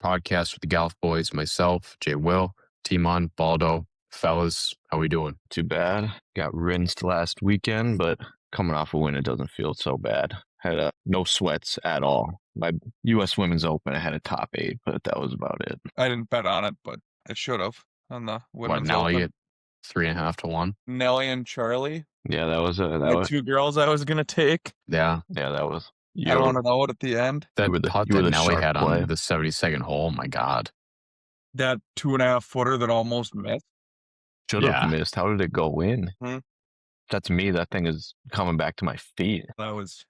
podcast with the Golf Boys, myself, Jay Will, Timon, Baldo. Fellas, how we doing? Too bad. Got rinsed last weekend, but coming off a win, it doesn't feel so bad. Had no sweats at all. My U.S. Women's Open, I had a top 8, but that was about it. I didn't bet on it, but I should have on the Women's Nelly Open. at 3.5 to 1? Nelly and Charlie. Yeah, that was The two girls I was going to take. Yeah. that was. I wanted out at the end. That putt that Nelly had play on the 72nd hole, my God. That 2.5 footer that almost missed. Should have missed. How did it go in? That's me. That thing is coming back to my feet. That was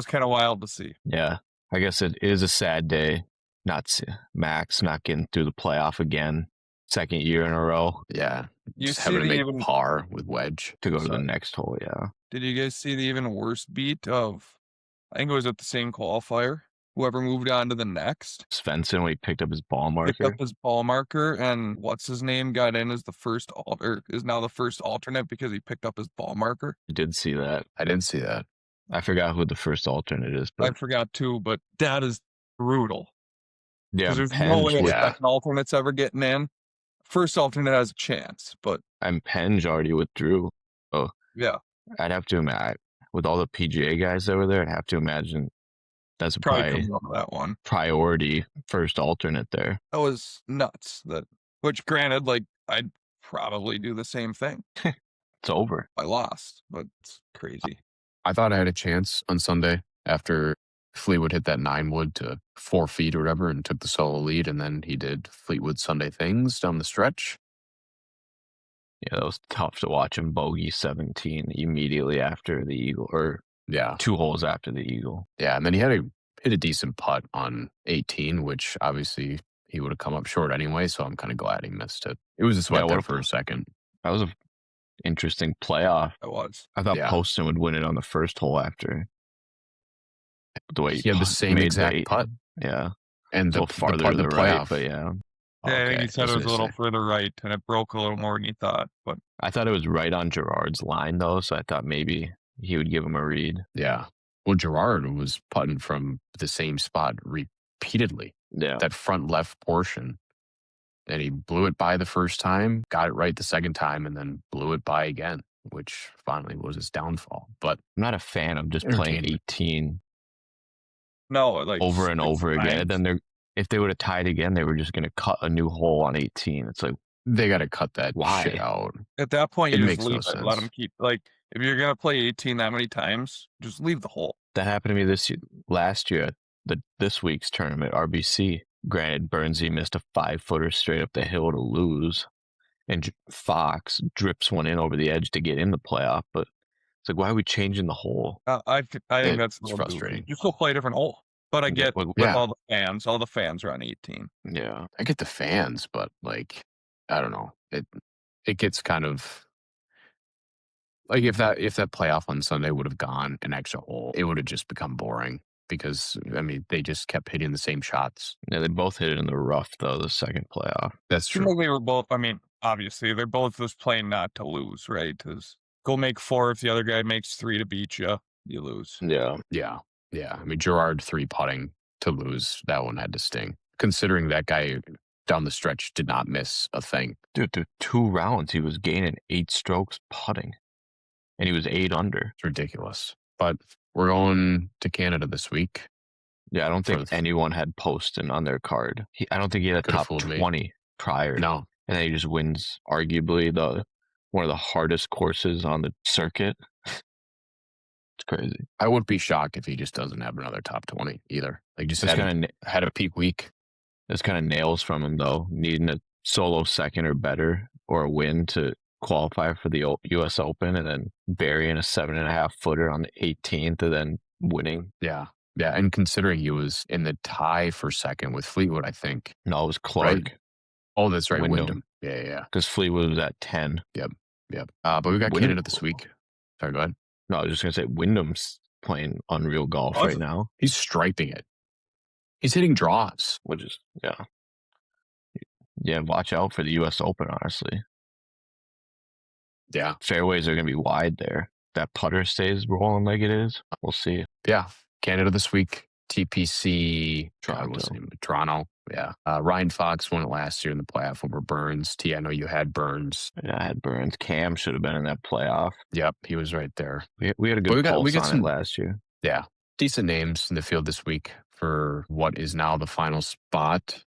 kind of wild to see. Yeah, I guess it is a sad day. Max not getting through the playoff again. Second year in a row. Yeah. You just see having to make even par with wedge to go to the next hole. Yeah. Did you guys see the even worse beat of? I think it was at the same qualifier. Whoever moved on to the next. Svensson, when he picked up his ball marker. Picked up his ball marker, and what's his name got in as the first is now the first alternate because he picked up his ball marker. I did see that. I didn't see that. I forgot who the first alternate is. But I forgot too, but that is brutal. Yeah, there's no way second alternate's ever getting in. First alternate has a chance, but and Penge already withdrew. Oh yeah, I'd have to imagine with all the PGA guys over there. I'd have to imagine that's probably that one priority first alternate there. That was nuts. Which granted, like I'd probably do the same thing. It's over. I lost, but it's crazy. I thought I had a chance on Sunday after Fleetwood hit that 9-wood to 4 feet or whatever and took the solo lead, and then he did Fleetwood Sunday things down the stretch. Yeah, that was tough to watch him bogey 17 immediately after the eagle, or 2 holes after the eagle. Yeah, and then he hit a decent putt on 18, which obviously he would have come up short anyway, so I'm kind of glad he missed it. It was a sweat there for a second. That was an interesting playoff. It was. I thought Poston would win it on the first hole after. The way he had the same exact putt. Yeah. And the farther part of the playoff. Right, but yeah. Yeah, I think he said it was a little further right, and it broke a little more than he thought. But I thought it was right on Gerard's line, though, so I thought maybe he would give him a read. Yeah. Well, Gerard was putting from the same spot repeatedly. Yeah. That front left portion. And he blew it by the first time, got it right the second time, and then blew it by again, which finally was his downfall. But I'm not a fan of just playing 18. No, like over and over again. And then if they would have tied again, they were just going to cut a new hole on 18. It's like, they got to cut that shit out. At that point, you just leave it. Sense. Let them keep, like, if you're going to play 18 that many times, just leave the hole. That happened to me last year at this week's tournament, RBC. Granted, Burnsy missed a 5-footer straight up the hill to lose. And Fox drips one in over the edge to get in the playoff. But it's like, why are we changing the hole? I think that's frustrating. You still play a different hole. But I get all the fans are on 18. Yeah. I get the fans, but like, I don't know. It gets kind of like if that playoff on Sunday would have gone an extra hole, it would have just become boring because I mean they just kept hitting the same shots. Yeah, they both hit it in the rough though, the second playoff. That's true. They were both, I mean, obviously they're both just playing not to lose, right? Because go make 4 if the other guy makes 3 to beat you, you lose. Yeah. Yeah. Yeah, I mean, Gerard 3-putting to lose, that one had to sting. Considering that guy down the stretch did not miss a thing. Dude, through 2 rounds, he was gaining 8 strokes putting. And he was 8 under. It's ridiculous. But we're going to Canada this week. Yeah, I don't think anyone had Poston on their card. I don't think he had a top 20 prior. No. And then he just wins, arguably, one of the hardest courses on the circuit. It's crazy. I wouldn't be shocked if he just doesn't have another top 20 either. Like just had a peak week. This kind of nails from him though, needing a solo second or better or a win to qualify for the U.S. Open, and then burying a 7.5 footer on the 18th and then winning. Yeah, and considering he was in the tie for second with Fleetwood, I think. No, it was Clark. Right? Oh, that's right, Wyndham. Yeah. Because Fleetwood was at 10. Yep. But we got Canada this week. Sorry, go ahead. No, I was just going to say, Wyndham's playing unreal golf right now. He's striping it. He's hitting draws. Which is, Yeah, watch out for the U.S. Open, honestly. Yeah. Fairways are going to be wide there. That putter stays rolling like it is. We'll see. Yeah. Canada this week. TPC, Toronto. Toronto. Yeah. Ryan Fox won it last year in the playoff over Burns. T, I know you had Burns. Yeah, I had Burns. Cam should have been in that playoff. Yep, he was right there. We had a But good pulse we got on some, it last year. yeah, decent names in the field this week for what is now the final spot.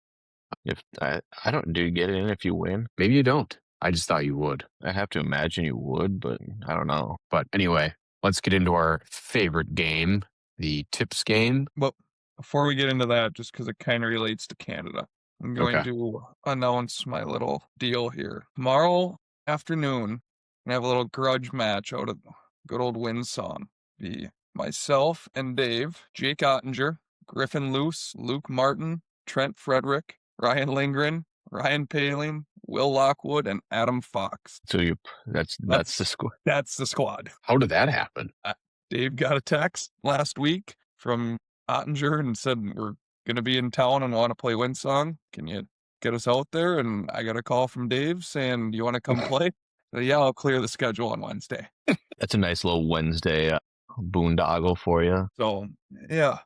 If I don't, do you get in if you win? Maybe you don't. I just thought you would. I have to imagine you would, but I don't know. But anyway, let's get into our favorite game, the tips game. But before we get into that, just because it kind of relates to Canada, I'm going Okay. to announce my little deal here. Tomorrow afternoon, I have a little grudge match out of good old Windsong. Be myself and Dave, Jake Ottinger, Griffin Luce, Luke Martin, Trent Frederick, Ryan Lindgren, Ryan Paling, Will Lockwood, and Adam Fox. So that's the score. That's the squad. How did that happen? Dave got a text last week from Ottinger and said, we're going to be in town and want to play Windsong. Can you get us out there? And I got a call from Dave saying, do you want to come play? So, yeah, I'll clear the schedule on Wednesday. That's a nice little Wednesday boondoggle for you. So, yeah.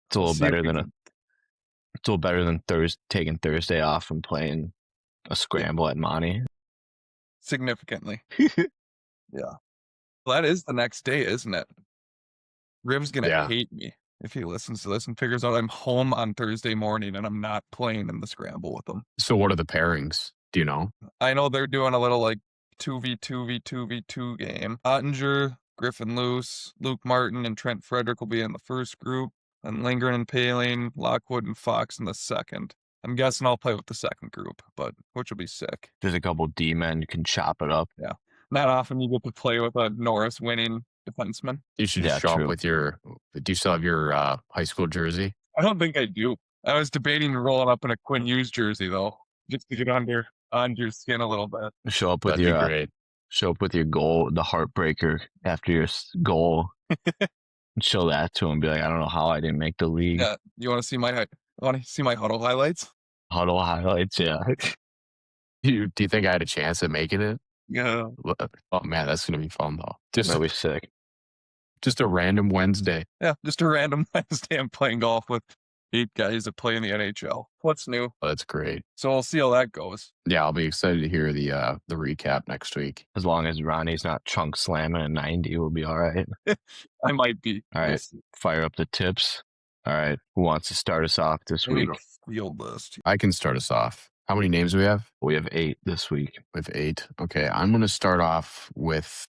It's a little better than taking Thursday off and playing a scramble at Monty. Significantly. Yeah. Well, that is the next day, isn't it? Riv's going to hate me if he listens to this and figures out I'm home on Thursday morning and I'm not playing in the scramble with him. So what are the pairings? Do you know? I know they're doing a little like 2v2v2v2 game. Ottinger, Griffin Luce, Luke Martin, and Trent Frederick will be in the first group, and Lindgren and Paling, Lockwood and Fox in the second. I'm guessing I'll play with the second group, which will be sick. There's a couple D-men, you can chop it up. Yeah. Not often you get to play with a Norris winning defenseman. You should show up with do you still have your high school jersey? I don't think I do. I was debating rolling up in a Quinn Hughes jersey though, just to get under your skin a little bit. Show up with your goal, the heartbreaker after your goal. Show that to him. Be like, I don't know how I didn't make the league. Yeah, you want to see my huddle highlights? Huddle highlights, yeah. Do you think I had a chance at making it? Yeah. Oh man, that's gonna be fun though. That'll be sick. Just a random Wednesday. Yeah, just a random Wednesday. I'm playing golf with 8 guys that play in the NHL. What's new? Oh, that's great. So we'll see how that goes. Yeah, I'll be excited to hear the recap next week. As long as Ronnie's not chunk slamming a 90, we'll be all right. I might be. All right, fire up the tips. All right, who wants to start us off this week? Field list. I can start us off. How many names do we have? We have 8 this week. We have 8. Okay, I'm going to start with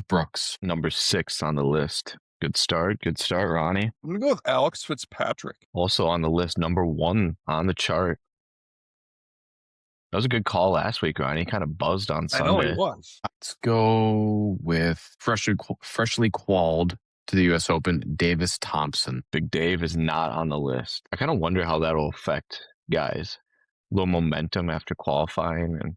Brooks. Number 6 on the list. Good start, Ronnie. I'm going to go with Alex Fitzpatrick. Also on the list, number 1 on the chart. That was a good call last week, Ronnie. He kind of buzzed on Sunday. I know he was. Let's go with freshly qualified to the U.S. Open, Davis Thompson. Big Dave is not on the list. I kind of wonder how that will affect guys. A little momentum after qualifying and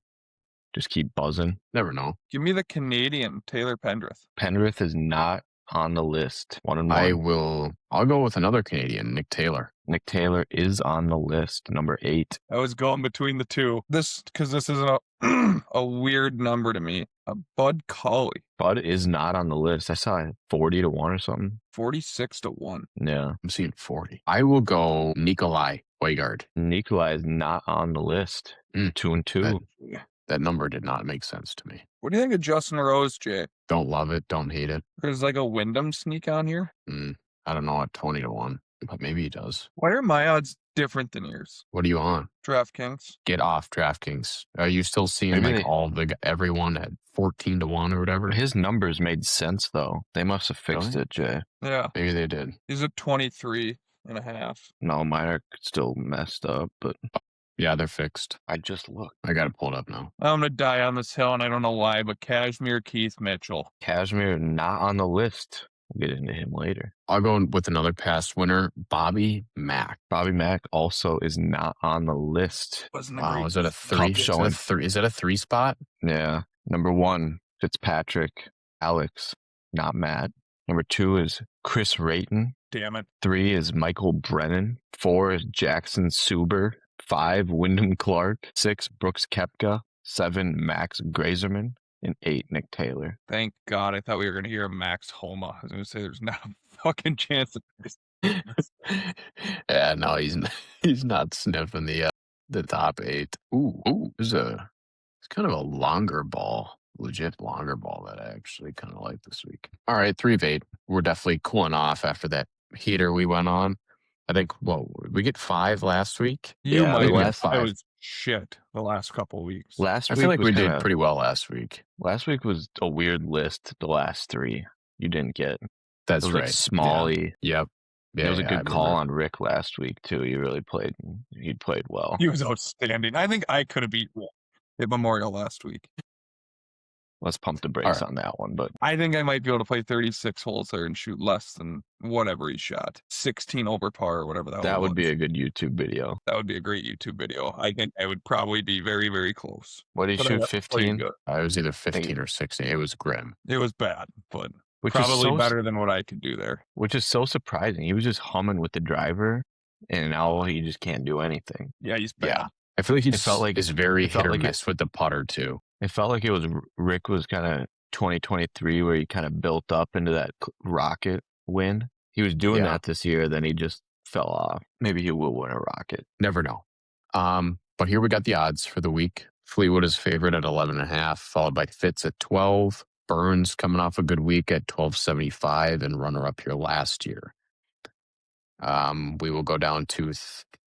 just keep buzzing. Never know. Give me the Canadian, Taylor Pendrith. Pendrith is not on the list. 1-1. I'll go with another Canadian, Nick Taylor. Nick Taylor is on the list, number 8. I was going between the two. Because this isn't a weird number to me. Bud Cauley. Bud is not on the list. I saw it 40-1 or something. 46-1. Yeah. I'm seeing 40. I will go Nikolai Højgaard. Nikolai is not on the list. 2-2. That number did not make sense to me. What do you think of Justin Rose, Jay? Don't love it. Don't hate it. There's like a Wyndham sneak on here. I don't know at 20-1, but maybe he does. Why are my odds different than yours? What are you on? DraftKings. Get off DraftKings. Are you still seeing everyone at 14-1 or whatever? His numbers made sense though. They must have fixed it, Jay. Yeah. Maybe they did. He's at 23.5. No, mine are still messed up, but yeah, they're fixed. I just looked. I got to pull it up now. I'm going to die on this hill, and I don't know why, but Kashmir Keith Mitchell. Kashmir not on the list. We'll get into him later. I'll go with another past winner, Bobby Mack. Bobby Mack also is not on the list. Wow, is that a 3? Is that a 3 spot? Yeah. Number 1, Fitzpatrick. Alex, not Matt. Number 2 is Chris Rayton. Damn it. 3 is Michael Brennan. 4 is Jackson Suber. 5, Wyndham Clark. 6, Brooks Koepka. 7, Max Grazerman. And 8, Nick Taylor. Thank God. I thought we were going to hear Max Homa. I was going to say there's not a fucking chance. Yeah, no, he's not sniffing the top 8. Ooh, it's kind of a longer ball, legit longer ball that I actually kind of like this week. All right, 3 of 8. We're definitely cooling off after that heater we went on. I think, we get 5 last week. You Yeah, I might think we have. had 5. I was shit the last couple weeks. last I week feel like was we kind did of pretty well last week. last week was a weird list. The last 3 you didn't get. That's It was right. like Smalley. Yep. It was a I good call remember. on Rick last week too. He played well. He was outstanding. I think I could have beat Rick at Memorial last week. Let's pump the brakes on that one. But I think I might be able to play 36 holes there and shoot less than whatever he shot. 16 over par or whatever that would was. be a good YouTube video. That would be a great YouTube video. I think I would probably be very, very close. What did he But shoot? I played 15? good. I was either 15 or 16. It was grim. It was bad, but Which is probably so better than what I could do there. Which is so surprising. He was just humming with the driver, and now he just can't do anything. Yeah, he's bad. Yeah. I feel like It felt like- is very it felt hit or like miss with the putter too. It felt like it was Rick was kind of 2023 where he kind of built up into that rocket win. He was doing Yeah. that this year, then he just fell off. Maybe he will win a rocket. Never know. But here we got the odds for the week. Fleetwood is favorite at 11.5, followed by Fitz at 12. Burns coming off a good week at 12.75 and runner up here last year. We will go down to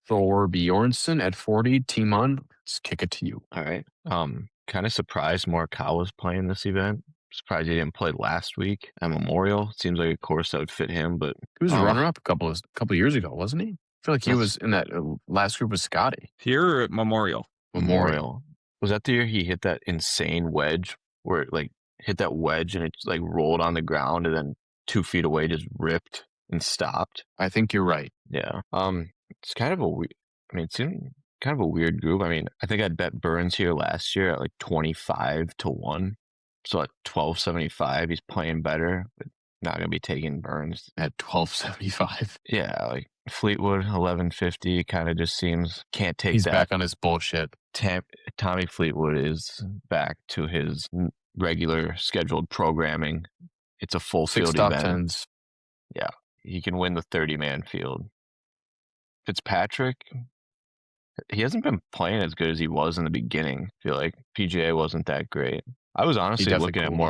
Thor Bjornsson at 40. Timon, let's kick it to you. All right. Kind of surprised Morikawa's playing this event. Surprised he didn't play last week at Memorial. Seems like a course that would fit him, but He was a runner up a couple years ago, wasn't he? I feel like he That's- was in that last group with Scotty. Here at Memorial. Memorial. Was that the year he hit that insane wedge where it like hit that wedge and it like rolled on the ground and then 2 feet away just ripped and stopped? I think you're right. Yeah. It's kind of a weird. I mean, it seemed kind of a weird group. I mean, I think I'd bet Burns here last year at like 25-1. So at 12.75, he's playing better, but not gonna be taking Burns. At 12.75. Yeah, like Fleetwood 11.50 kind of just seems can't take He's that. back on his bullshit. Tommy Fleetwood is back to his regular scheduled programming. It's a full 6 field top event. 10s. Yeah, he can win the 30-man field. Fitzpatrick, he hasn't been playing as good as he was in the beginning. I feel like PGA wasn't that great. I was honestly definitely looking at cooled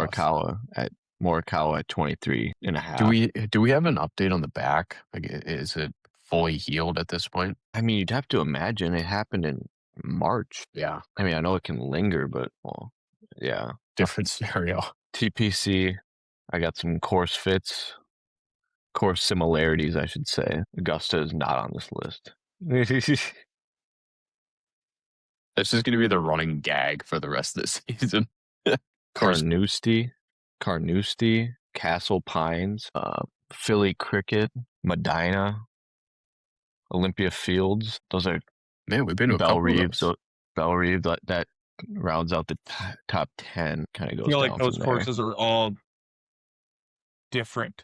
off. Morikawa at 23.5. Do we have an update on the back? Like, is it fully healed at this point? I mean, you'd have to imagine it happened in March. Yeah. I mean, I know it can linger, but well, yeah. Different scenario. TPC, I got some course similarities, I should say. Augusta is not on this list. This is going to be the running gag for the rest of the season. Carnoustie, Castle Pines, Philly Cricket, Medina, Olympia Fields. Those are Man, we've been to a couple Reeves. of those. Bell Reeves, that rounds out the top 10. Kind of goes I feel like down those from there. courses are all different.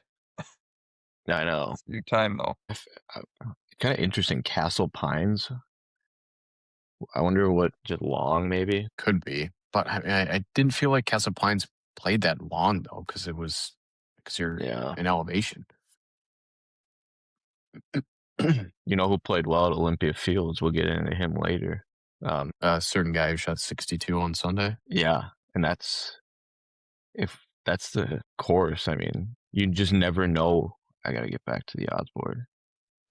I know. Your time though. Kind of interesting. Castle Pines. I wonder what, just long maybe? Could be. But I didn't feel like Castle Pines played that long, though, because you're in elevation. You know who played well at Olympia Fields? We'll get into him later. A certain guy who shot 62 on Sunday. Yeah, and if that's the course, I mean, you just never know. I got to get back to the odds board.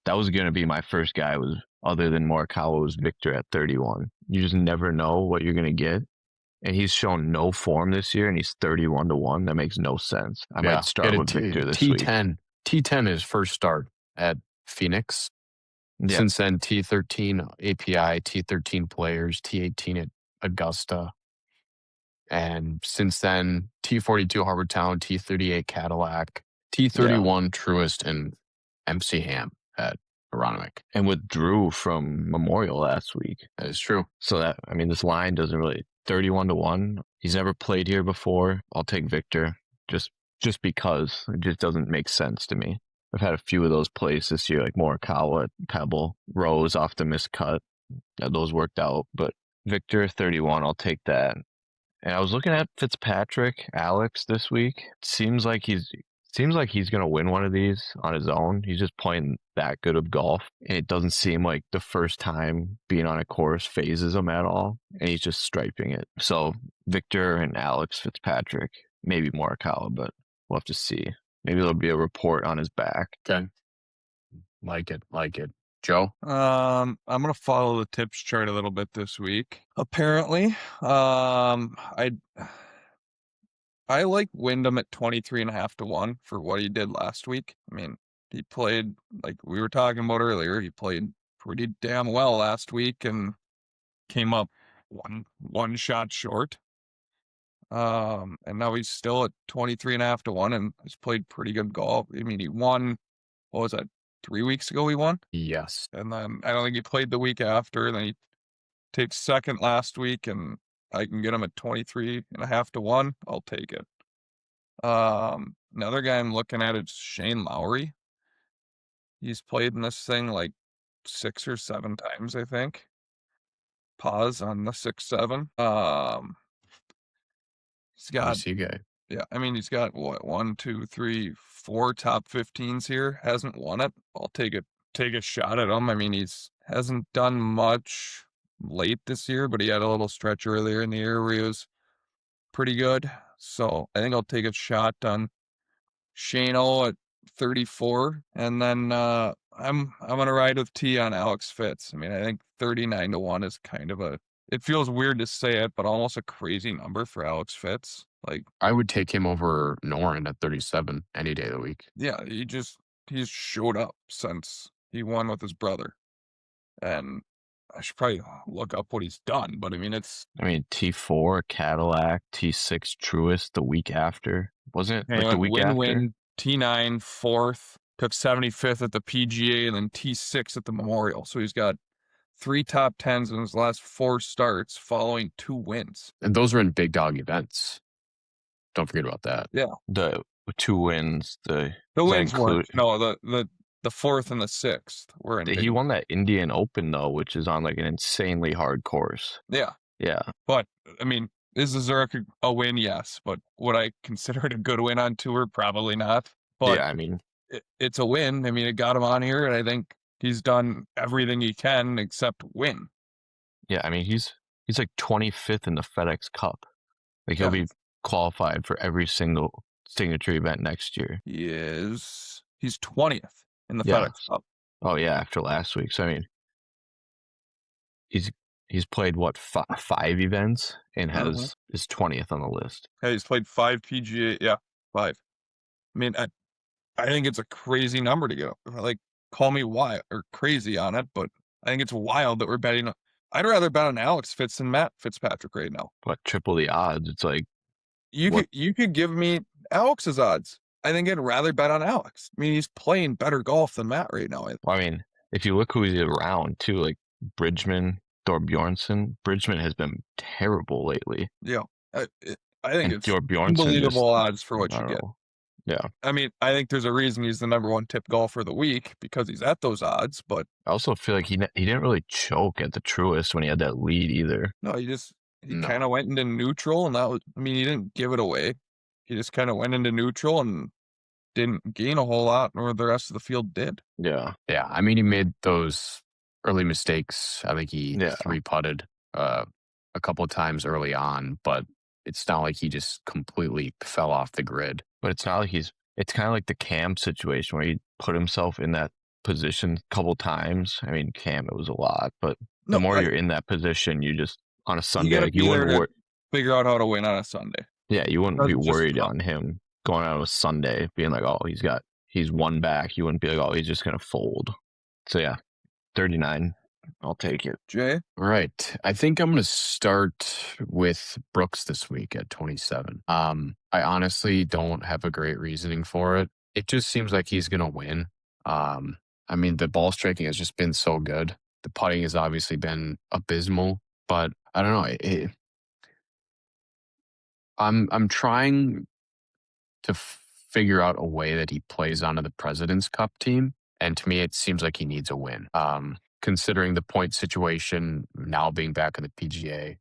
That was going to be my first guy, other than Morikawa, was Victor at 31. You just never know what you're going to get. And he's shown no form this year, and he's 31-1. That makes no sense. I might start with Victor this week. T10 is first start at Phoenix. Yeah. Since then, T13 API, T13 Players, T18 at Augusta. And since then, T42 Harbour Town, T38 Cadillac, T31 Truist, and MC Ham at Aronimink. And withdrew from Memorial last week. That is true. So this line doesn't really 31-1. He's never played here before. I'll take Victor just because it just doesn't make sense to me. I've had a few of those plays this year, like Morikawa at Pebble, Rose off the missed cut. Those worked out, but Victor 31, I'll take that. And I was looking at Fitzpatrick, Alex, this week. It seems like he's Seems like he's going to win one of these on his own. He's just playing that good of golf. And it doesn't seem like the first time being on a course phases him at all. And he's just striping it. So Victor and Alex Fitzpatrick, maybe Morikawa, but we'll have to see. Maybe there'll be a report on his back. Okay. Like it. Joe? I'm gonna follow the tips chart a little bit this week. Apparently, I like Wyndham at 23.5 to 1 for what he did last week. I mean, he played, like we were talking about earlier, he played pretty damn well last week and came up one shot short. And now he's still at 23.5 to 1 and has played pretty good golf. I mean, he won, what was that, 3 weeks ago he won? Yes. And then I don't think he played the week after. Then he takes second last week, and I can get him at 23.5 to 1. I'll take it. Another guy I'm looking at is Shane Lowry. He's played in this thing like 6 or 7 times, I think. Pause on the 6-7. He's got RBC guy. Yeah, I mean, he's got what, 1, 2, 3, 4 top 15s here. Hasn't won it. I'll take a shot at him. I mean, hasn't done much late this year, but he had a little stretch earlier in the year where he was pretty good. So I think I'll take a shot on Shane-O at 34, and then I'm gonna ride with T on Alex Fitz. I mean, I think 39 to 1 is kind of it feels weird to say it, but almost a crazy number for Alex Fitz. Like, I would take him over Noren at 37 any day of the week. yeah, he's showed up since he won with his brother. And I should probably look up what he's done, but I mean, T4 Cadillac, T6 Truist the week after. Wasn't it like the week after? Win, T9 4th, took 75th at the PGA, and then T6 at the Memorial. So he's got 3 top 10s in his last 4 starts following 2 wins. And those are in big dog events. Don't forget about that. Yeah. The 2 wins. The wins weren't. No, the 4th and the 6th were in. He won that Indian Open, though, which is on like an insanely hard course. Yeah. Yeah. But, I mean, is the Zurich a win? Yes. But would I consider it a good win on tour? Probably not. But yeah, I mean, it's a win. I mean, it got him on here, and I think he's done everything he can except win. Yeah, I mean, he's like 25th in the FedEx Cup. Like, he'll be qualified for every single signature event next year. He's 20th in the FedEx Cup. Oh yeah, after last week. So I mean, he's played what 5 events and is 20th on the list. Yeah, he's played 5 PGA. Yeah, 5. I mean, I think it's a crazy number to get up. Like, call me wild or crazy on it, but I think it's wild that we're betting. I'd rather bet on Alex Fitz than Matt Fitzpatrick right now. What, triple the odds? It's like you could give me Alex's odds. I think I'd rather bet on Alex. I mean, he's playing better golf than Matt right now. Well, I mean, if you look who he's around too, like Bridgman, Thorbjornsen. Bridgman has been terrible lately. Yeah, I think it's Thorbjornsen unbelievable odds for what you get. Yeah. I mean, I think there's a reason he's the #1 tip golfer of the week because he's at those odds, but I also feel like he didn't really choke at the Truist when he had that lead either. No, he kind of went into neutral, and he didn't give it away. He just kind of went into neutral and didn't gain a whole lot, nor the rest of the field did. Yeah. Yeah, I mean, he made those early mistakes. I think he 3-putted a couple of times early on, but it's not like he just completely fell off the grid. But it's not like it's kind of like the Cam situation where he put himself in that position a couple times. I mean, Cam, it was a lot, but the more you're in that position, you just, on a Sunday, like you wouldn't figure out how to win on a Sunday. Yeah, you wouldn't be worried on him going out on a Sunday, being like, oh, he's 1 back. You wouldn't be like, oh, he's just going to fold. So yeah, 39. I'll take it. Jay? Right. I think I'm going to start with Brooks this week at 27. I honestly don't have a great reasoning for it. It just seems like he's going to win. I mean, the ball striking has just been so good. The putting has obviously been abysmal, but I don't know. I'm trying to figure out a way that he plays onto the President's Cup team. And to me, it seems like he needs a win. Considering the point situation now being back in the PGA.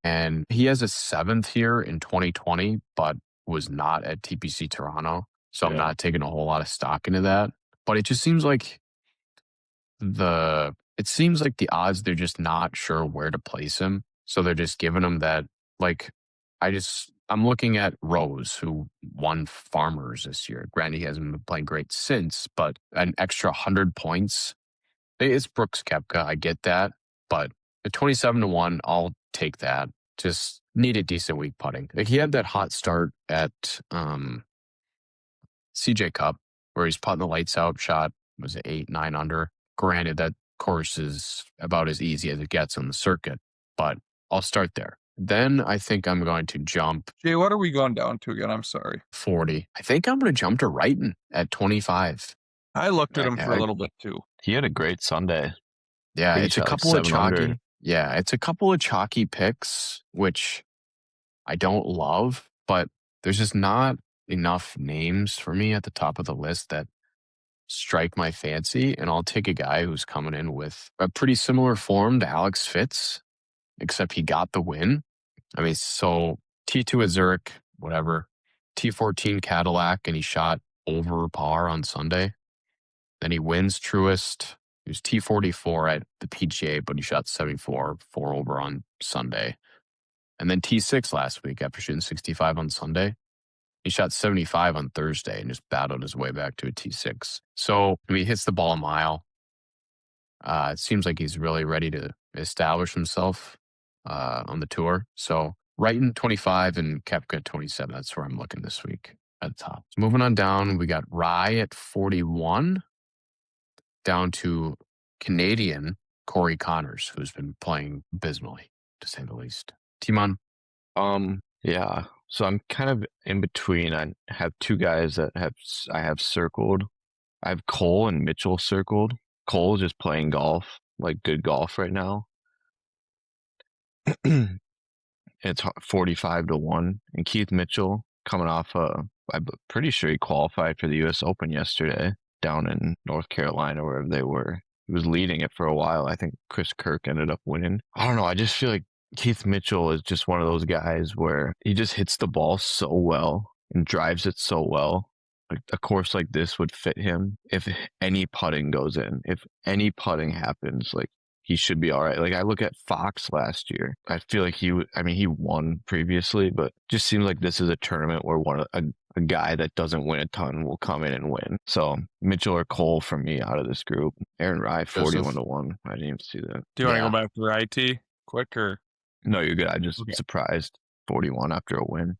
And he has a 7th here in 2020, but was not at TPC Toronto. So I'm not taking a whole lot of stock into that. But it just seems like the odds, they're just not sure where to place him. So they're just giving him that, like, I'm looking at Rose, who won Farmers this year. Granted, he hasn't been playing great since, but an extra 100 points. It's Brooks Koepka. I get that. But at 27-1, I'll take that. Just need a decent week putting. Like, he had that hot start at CJ Cup, where he's putting the lights out, shot, was it 8, 9 under? Granted, that course is about as easy as it gets on the circuit, but I'll start there. Then I think I'm going to jump Jay, what are we going down to again? I'm sorry. 40. I think I'm going to jump to Wrighton at 25. I looked at him for a little bit too. He had a great Sunday. Yeah, He it's a shot like couple of 7 chalky. under. Yeah, it's a couple of chalky picks, which I don't love, but there's just not enough names for me at the top of the list that strike my fancy, and I'll take a guy who's coming in with a pretty similar form to Alex Fitz, except he got the win. I mean, so T2 at Zurich, whatever, T14 Cadillac, and he shot over par on Sunday. Then he wins Truist. He was T44 at the PGA, but he shot 74, 4 over on Sunday. And then T6 last week after shooting 65 on Sunday. He shot 75 on Thursday and just battled his way back to a T6. So, I mean, he hits the ball a mile. It seems like he's really ready to establish himself on the tour. So, Wrighton 25 and Koepka 27. That's where I'm looking this week at the top. So moving on down, we got Rye at 41, down to Canadian Corey Connors, who's been playing abysmally, to say the least. Timon? Yeah. So I'm kind of in between. I have two guys that I have circled. I have Cole and Mitchell circled. Cole's just playing golf, like good golf right now. It's 45-1. And Keith Mitchell coming off I'm pretty sure he qualified for the U.S. Open yesterday down in North Carolina, wherever they were. He was leading it for a while. I think Chris Kirk ended up winning. I don't know. I just feel like Keith Mitchell is just one of those guys where he just hits the ball so well and drives it so well. Like, a course like this would fit him if any putting goes in. If any putting happens, like, he should be all right. Like, I look at Fox last year. I feel like he won previously, but just seems like this is a tournament where a guy that doesn't win a ton will come in and win. So Mitchell or Cole for me out of this group. Aaron Rye 41-1. I didn't even see that. Do you want to go back to Rye T quick or? No, you're good. I just surprised 41 after a win.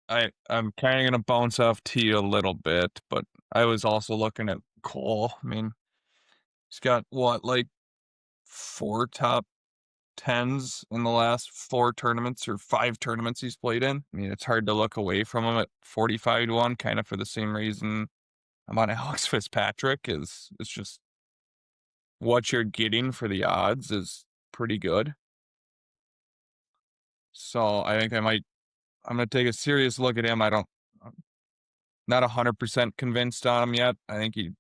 I'm kind of going to bounce off T a little bit, but I was also looking at Cole. I mean, he's got like 4 top 10s in the last 4 tournaments or 5 tournaments he's played in. I mean, it's hard to look away from him at 45-1, kind of for the same reason I'm on Alex Fitzpatrick. It's just what you're getting for the odds is pretty good. So I think I'm going to take a serious look at him. I'm not 100% convinced on him yet. I think he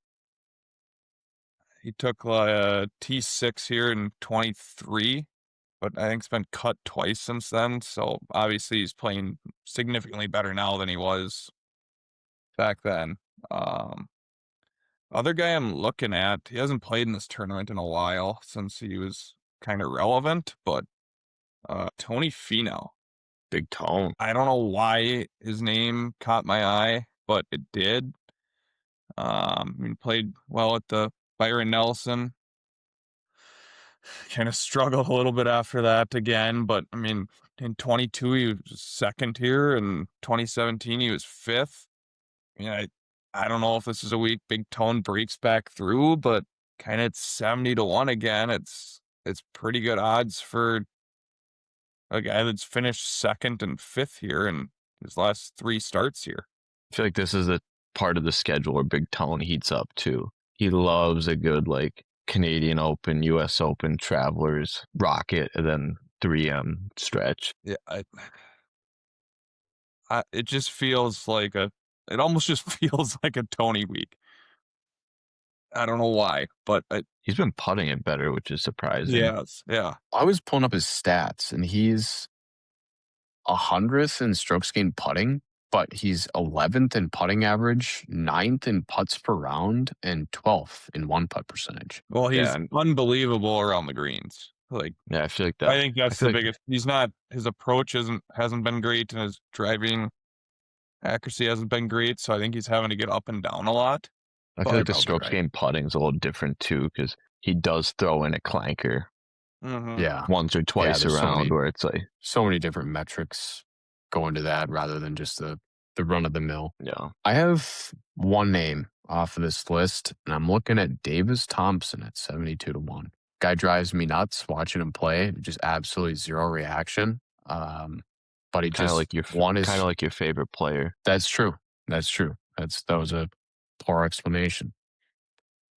took a T6 here in 23, but I think it's been cut twice since then. So obviously he's playing significantly better now than he was back then. Other guy I'm looking at, he hasn't played in this tournament in a while since he was kind of relevant, but Tony Finau. Big Tone. I don't know why his name caught my eye, but it did. I mean, played well at the Byron Nelson. Kind of struggled a little bit after that again, but I mean, in 22 he was second here, and 2017 he was 5th. I mean, I don't know if this is a week Big Tone breaks back through, but kind of it's 70-1 again. It's pretty good odds for a guy that's finished 2nd and 5th here in his last 3 starts here. I feel like this is a part of the schedule where Big Tone heats up too. He loves a good like Canadian Open, U.S. Open, Travelers, Rocket, and then 3M stretch. Yeah, it just feels like it almost just feels like a Tony week. I don't know why, but he's been putting it better, which is surprising. Yes, yeah. I was pulling up his stats, and he's 100th in strokes gained putting, but he's 11th in putting average, 9th in putts per round, and 12th in one putt percentage. Well, he's Yeah, unbelievable around the greens. Like, yeah, I feel like I that. think that's feel the like- biggest. His approach hasn't been great, and his driving accuracy hasn't been great. So I think he's having to get up and down a lot. I feel like the Probably strokes right. game putting is a little different too, because he does throw in a clanker Yeah. once or twice there's around, where it's like, so many different metrics go into that rather than just the run of the mill. yeah, I have one name off of this list, and I'm looking at Davis Thompson at 72-1. Guy drives me nuts watching him play. Just absolutely zero reaction. But he kind of just like your favorite player. That's true. That's true. That was a poor explanation.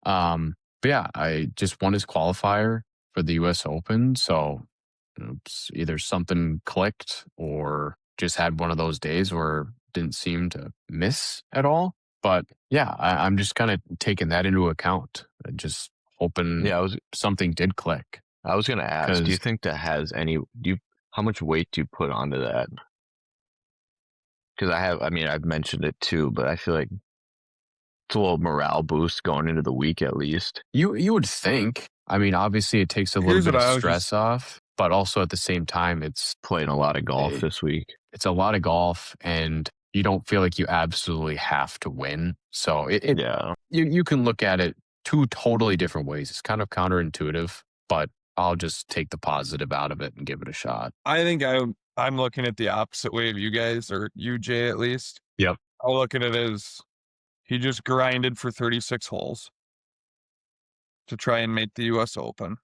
But yeah, I just won his qualifier for the U.S. Open, so either something clicked or just had one of those days where didn't seem to miss at all. But yeah, I'm just kind of taking that into account, just hoping something did click. I was going to ask, do you think that has any? How much weight do you put onto that? Because I've mentioned it too, but I feel like it's a little morale boost going into the week at least. You would think. I mean, obviously it takes a little bit of stress off, but also at the same time, it's playing a lot of golf this week. It's a lot of golf, and you don't feel like you absolutely have to win. So you can look at it two totally different ways. It's kind of counterintuitive, but I'll just take the positive out of it and give it a shot. I think I'm looking at the opposite way of you guys, or you, Jay, at least. Yep. I'll look at it as he just grinded for 36 holes to try and make the U.S. Open.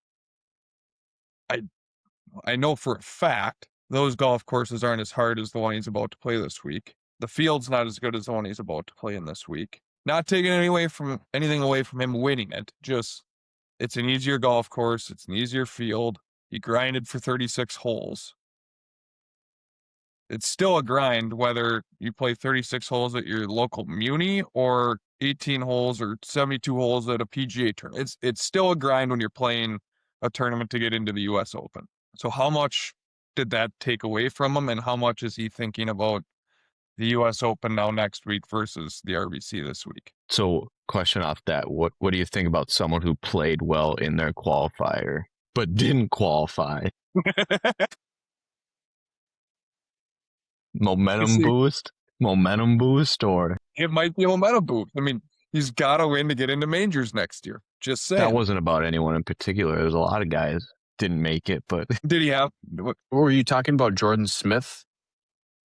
I know for a fact those golf courses aren't as hard as the one he's about to play this week. The field's not as good as the one he's about to play in this week. Not taking anything away from him winning it. Just, it's an easier golf course. It's an easier field. He grinded for 36 holes. It's still a grind whether you play 36 holes at your local Muni or 18 holes or 72 holes at a PGA Tour. It's still a grind when you're playing a tournament to get into the U.S. Open. So how much did that take away from him, and how much is he thinking about the U.S. Open now next week versus the RBC this week? So, question off that, what do you think about someone who played well in their qualifier but didn't qualify? Momentum boost, or it might be a momentum boost. I mean, he's got to win to get into majors next year. Just saying. That wasn't about anyone in particular. There's a lot of guys didn't make it, but did he have? What were you talking about, Jordan Smith?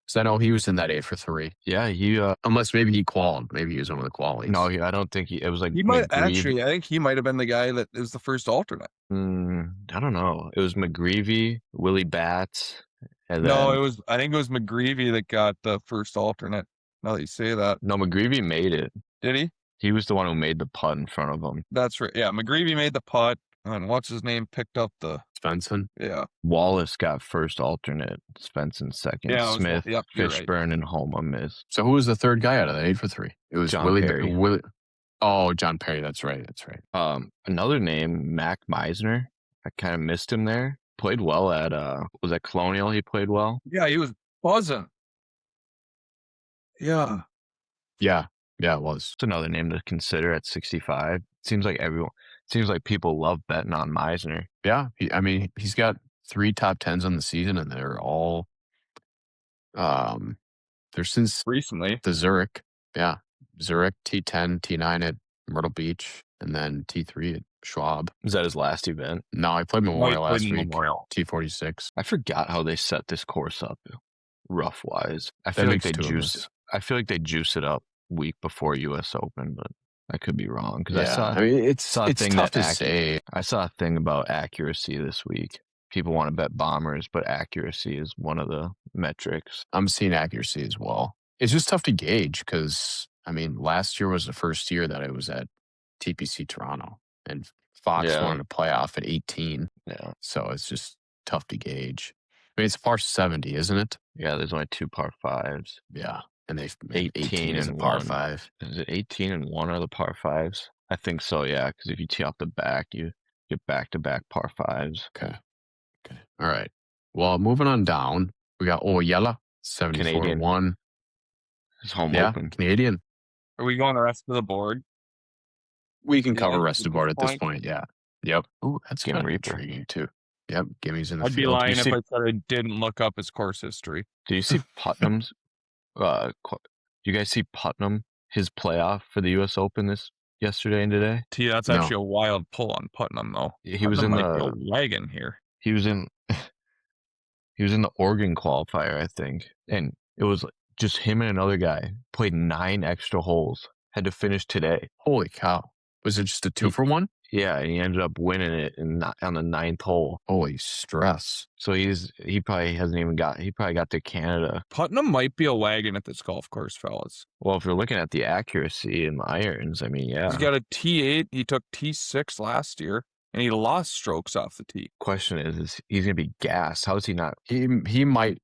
Because I know he was in that 8 for 3. Yeah, he unless maybe he qualified. Maybe he was one of the qualies. No, I don't think it was like he might actually. I think he might have been the guy that is the first alternate. I don't know. It was McGreevy, Willie Batts. I think it was McGreevy that got the first alternate. Now that you say that. No, McGreevy made it. Did he? He was the one who made the putt in front of him. That's right. Yeah, McGreevy made the putt, and what's his name picked up the Svensson. Yeah. Wallace got first alternate. Svensson second. Yeah, Smith, Fishburne, right. And Homa missed. So who was the third guy out of that 8 for 3? It was John Perry. John Perry. That's right. Another name, Mac Meisner. I kind of missed him there. Played well at was that Colonial? He played well. Yeah, he was buzzing. Yeah. Yeah, it was. It's another name to consider at 65. Seems like people love betting on Meisner. Yeah, he's got 3 top 10s on the season, and they're all they're since recently the Zurich. Yeah, Zurich, T10, T9 at Myrtle Beach, and then T3 at Schwab. Is that his last event? No, I played Memorial last week. Memorial. T46. I forgot how they set this course up, rough wise. I feel like they juice it up week before U.S. Open, but I could be wrong because it's tough to say. I saw a thing about accuracy this week. People want to bet bombers, but accuracy is one of the metrics. I'm seeing accuracy as well. It's just tough to gauge because last year was the first year that I was at TPC Toronto, and Fox won a playoff at 18. Yeah, so it's just tough to gauge. It's par 70, isn't it? Yeah, there's only 2 par 5s. Yeah, and they've made 18 as a par 5. Is it 18 and 1 are the par 5s? I think so, yeah, because if you tee off the back, you get back-to-back par 5s. Okay. All right. Well, moving on down, we got Oyella, 74-1. His home Yeah, open. Canadian. Are we going the rest of the board? We can cover Yeah, rest of board at this point. Yeah. Yep. Ooh, that's Gim kind of Reaper. intriguing too. Yep. Gimmy's in the I'd be field. lying if I said I didn't look up his course history. Do you see Putnam's? Do you guys see Putnam? His playoff for the U.S. Open yesterday and today. That's No. actually a wild pull on Putnam though. He was in might be a the wagon here. he was in the Oregon qualifier, I think, and it was just him and another guy played 9 extra holes. Had to finish today. Holy cow! Was it just a 2-for-1? Yeah, and he ended up winning it on the 9th hole. Holy stress! So he probably hasn't even got. He probably got to Canada. Putnam might be a wagon at this golf course, fellas. Well, if you're looking at the accuracy and the irons, I mean, yeah. He's got a T8. He took T6 last year, and he lost strokes off the tee. Question is he's gonna be gassed? How is he not? He might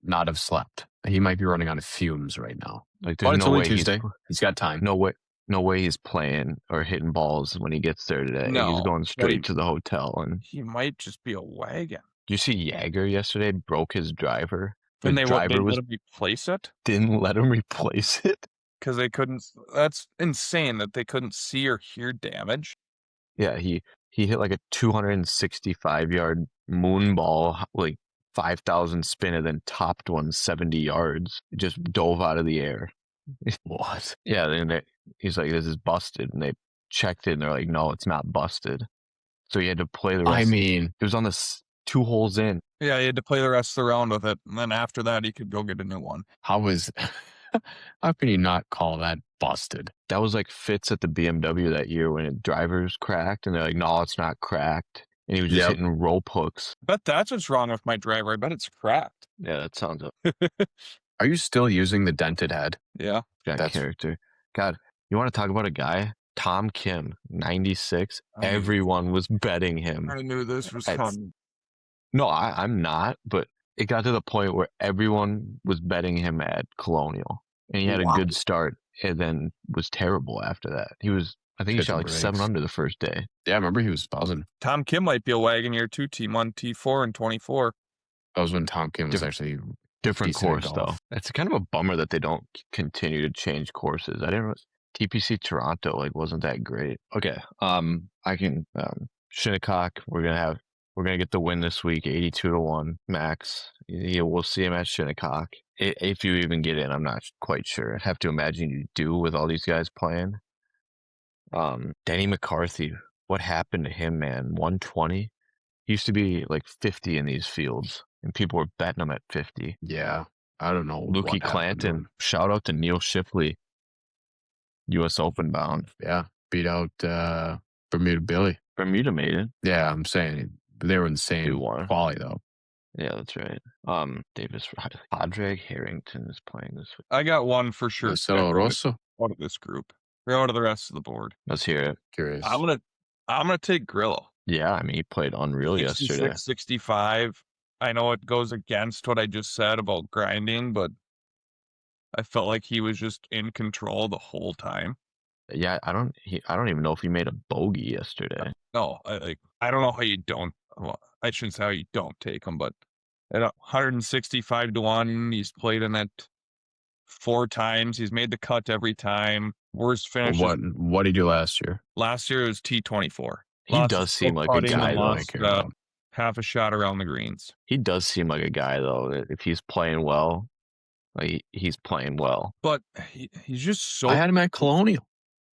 not have slept. He might be running on fumes right now. Like, But there's it's no only way Tuesday. He's got time. No way he's playing or hitting balls when he gets there today. No, He's going straight to the hotel. And he might just be a wagon. you see Jagger yesterday broke his driver. And they let him replace it? Didn't let him replace it? Because they couldn't. That's insane that they couldn't see or hear damage. Yeah, he hit like a 265-yard moon ball, like 5,000 spin, and then topped one 70 yards. It just dove out of the air. What? Yeah, then he's like, this is busted. And they checked it, and they're like, no, it's not busted. So he had to play the rest. I mean, it was on the 2 holes in. Yeah, he had to play the rest of the round with it. And then after that, he could go get a new one. how can you not call that busted? That was like Fitz at the BMW that year when his drivers cracked, and they're like, no, it's not cracked. And he was just hitting rope hooks. I bet that's what's wrong with my driver. I bet it's cracked. Yeah, that sounds Are you still using the dented head? Yeah. that character. God, you want to talk about a guy? Tom Kim, 96. Everyone was betting him. I knew this was coming. No, I'm not, but it got to the point where everyone was betting him at Colonial. And he had a good start and then was terrible after that. I think he shot like 7 under the first day. Yeah, I remember he was buzzing. Tom Kim might be a wagon year too. T1, T4, and 24. That was when Tom Kim was actually different decent at course, golf. though. It's kind of a bummer that they don't continue to change courses. I didn't. TPC Toronto wasn't that great. Okay, I can Shinnecock. We're gonna get the win this week, 82-1 max. Yeah, we'll see him at Shinnecock. If you even get in, I'm not quite sure. I have to imagine you do with all these guys playing. Denny McCarthy, what happened to him, man? 120. He used to be like 50 in these fields, and people were betting him at 50. Yeah, I don't know. Lukey Clanton, shout out to Neil Shipley, U.S. Open bound. Yeah, beat out Bermuda Billy. Bermuda made it. Yeah, I'm saying they were insane quality though. Yeah, that's right. Davis Padraig Harrington is playing this week. I got one for sure. Marcelo Rosso out of this group. We're out of the rest of the board. Let's hear it. Curious. I'm gonna take Grillo. Yeah, I mean, he played unreal yesterday. 65. I know it goes against what I just said about grinding, but I felt like he was just in control the whole time. Yeah, I don't even know if he made a bogey yesterday. No, I don't know how you don't. Well, I shouldn't say how you don't take him, but at 165-1, he's played in it 4 times. He's made the cut every time. Worst finish. What did he do last year? Last year it was T24. He does seem like a guy, though. Half a shot around the greens. He does seem like a guy, though. If he's playing well, he's playing well. But he's just so. I had him at Colonial.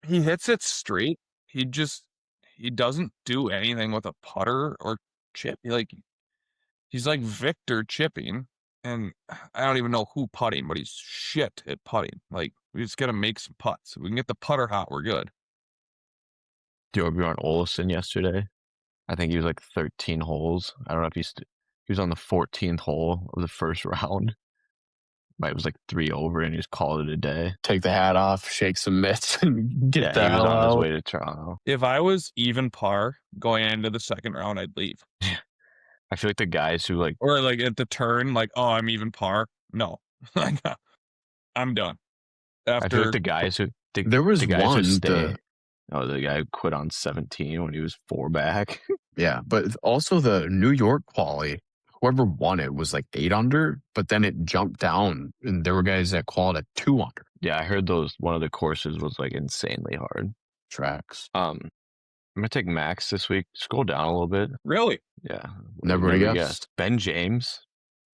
He hits it straight. He doesn't do anything with a putter or chip. He's like Victor chipping, and I don't even know who putting, but he's shit at putting. Like, we just got to make some putts. If we can get the putter hot, we're good. Bjorn Olesen yesterday. I think he was like 13 holes. I don't know if he was on the 14th hole of the first round. It was like 3 over, and he just called it a day. Take the hat off, shake some mitts, and get the hell out. He was on his way to Toronto. If I was even par going into the second round, I'd leave. I feel like the guys who or like at the turn, like, oh, I'm even par. No, I'm done. I feel like the guys who there was the guys one. Who stay, the guy who quit on 17 when he was 4 back. Yeah, but also the New York quali. Whoever won it was like 8 under, but then it jumped down, and there were guys that qualified at 2 under. Yeah, I heard one of the courses was like insanely hard. Tracks. I'm gonna take Max this week. Scroll down a little bit. Really? Yeah. Never would have guessed. Ben James,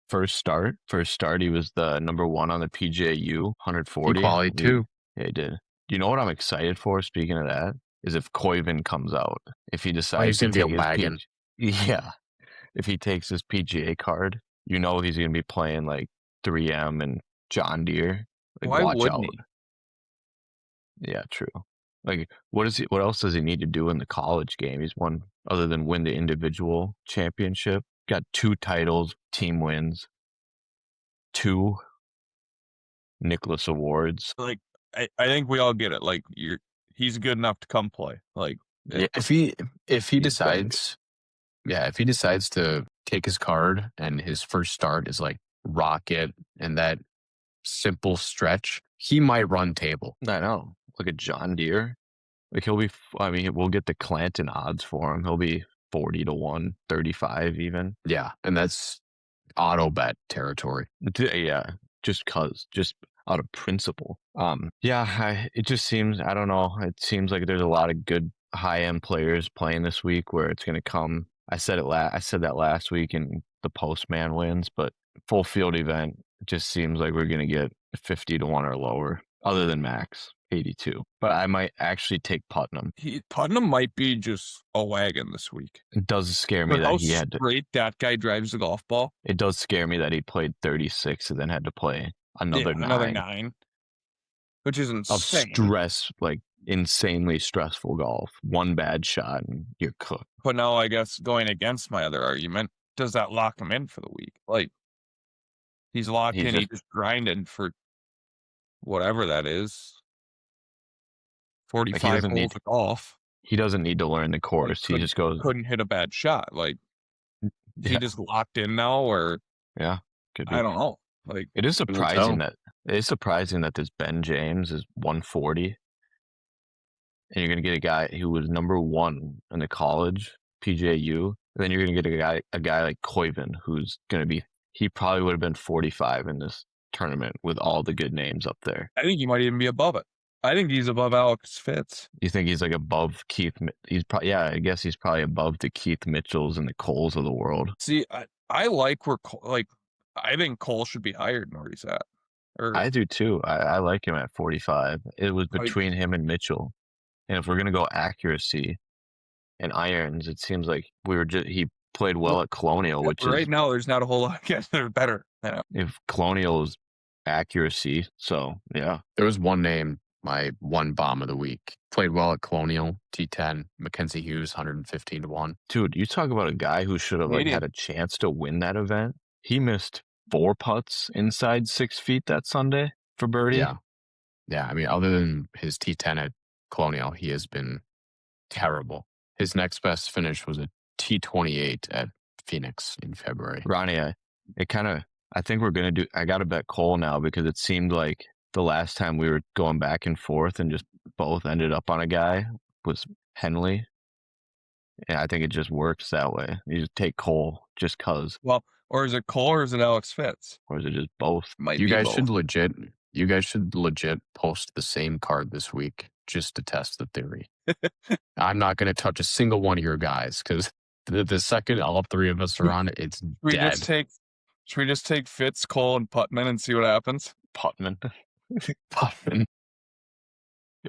first start. He was the number 1 on the PGA U, 140. He qualified too. Yeah, he did. You know what I'm excited for, speaking of that? Is if Koiven comes out. If he decides he's to gonna be take a wagon. Yeah. If he takes his PGA card, you know he's gonna be playing like 3M and John Deere. Like, Why watch wouldn't out. Yeah, true. Like, what else does he need to do in the college game? He's won, other than win the individual championship. Got 2 titles, team wins, 2 Nicholas Awards. Like, I think we all get it. Like, he's good enough to come play. Like, Yeah, if he decides, if he decides to take his card and his first start is like rocket and that simple stretch, he might run table. I know. Look at John Deere. Like, he'll be. I mean, we'll get the Clanton odds for him. He'll be 40-1, 35 even. Yeah, and that's auto bet territory. Yeah, just out of principle. It just seems, I don't know. It seems like there's a lot of good high-end players playing this week where it's going to come. I said that last week in the Postman wins, but full field event, it just seems like we're going to get 50-1 or lower, other than Max, 82. But I might actually take Putnam. Putnam might be just a wagon this week. It does scare me that he had to. Great, that guy drives the golf ball. It does scare me that he played 36 and then had to play another 9, which is insane. Of stress, like insanely stressful golf. One bad shot and you're cooked. But now, I guess, going against my other argument, does that lock him in for the week? Like, he's locked in. He's just grinding for whatever that is. 45 holes of golf. He doesn't need to learn the course. He just couldn't hit a bad shot. Like, he just locked in now, or could be. I don't know. Like, it is surprising that this Ben James is 140, and you're gonna get a guy who was number 1 in the college PGA U, and then you're gonna get a guy like Koiven who's gonna be. He probably would have been 45 in this tournament with all the good names up there. I think he might even be above it. I think he's above Alex Fitz. You think he's like above Keith? He's probably, I guess he's probably above the Keith Mitchells and the Coles of the world. See, I like where I think Cole should be higher than where he's at. I do too. I like him at 45. It was between him and Mitchell, and if we're gonna go accuracy and irons, it seems like he played well at Colonial, which right now there's not a whole lot that are better. If Colonial is accuracy, so yeah, there was one name. My one bomb of the week. Played well at Colonial, T10, Mackenzie Hughes, 115-1. Dude, you talk about a guy who should have had a chance to win that event. He missed 4 putts inside 6 feet that Sunday for birdie. Yeah. I mean, other than his T10 at Colonial, he has been terrible. His next best finish was a T28 at Phoenix in February. Ronnie, I think we're gonna do. I gotta bet Cole now because it seemed like the last time we were going back and forth and just both ended up on a guy was Henley. Yeah, I think it just works that way. You just take Cole just cause. Well, or is it Cole or is it Alex Fitz? Or is it just both? You guys should legit post the same card this week just to test the theory. I'm not going to touch a single one of your guys because the second all 3 of us are on it, it's dead. Should we just take Fitz, Cole, and Putman and see what happens? Putman.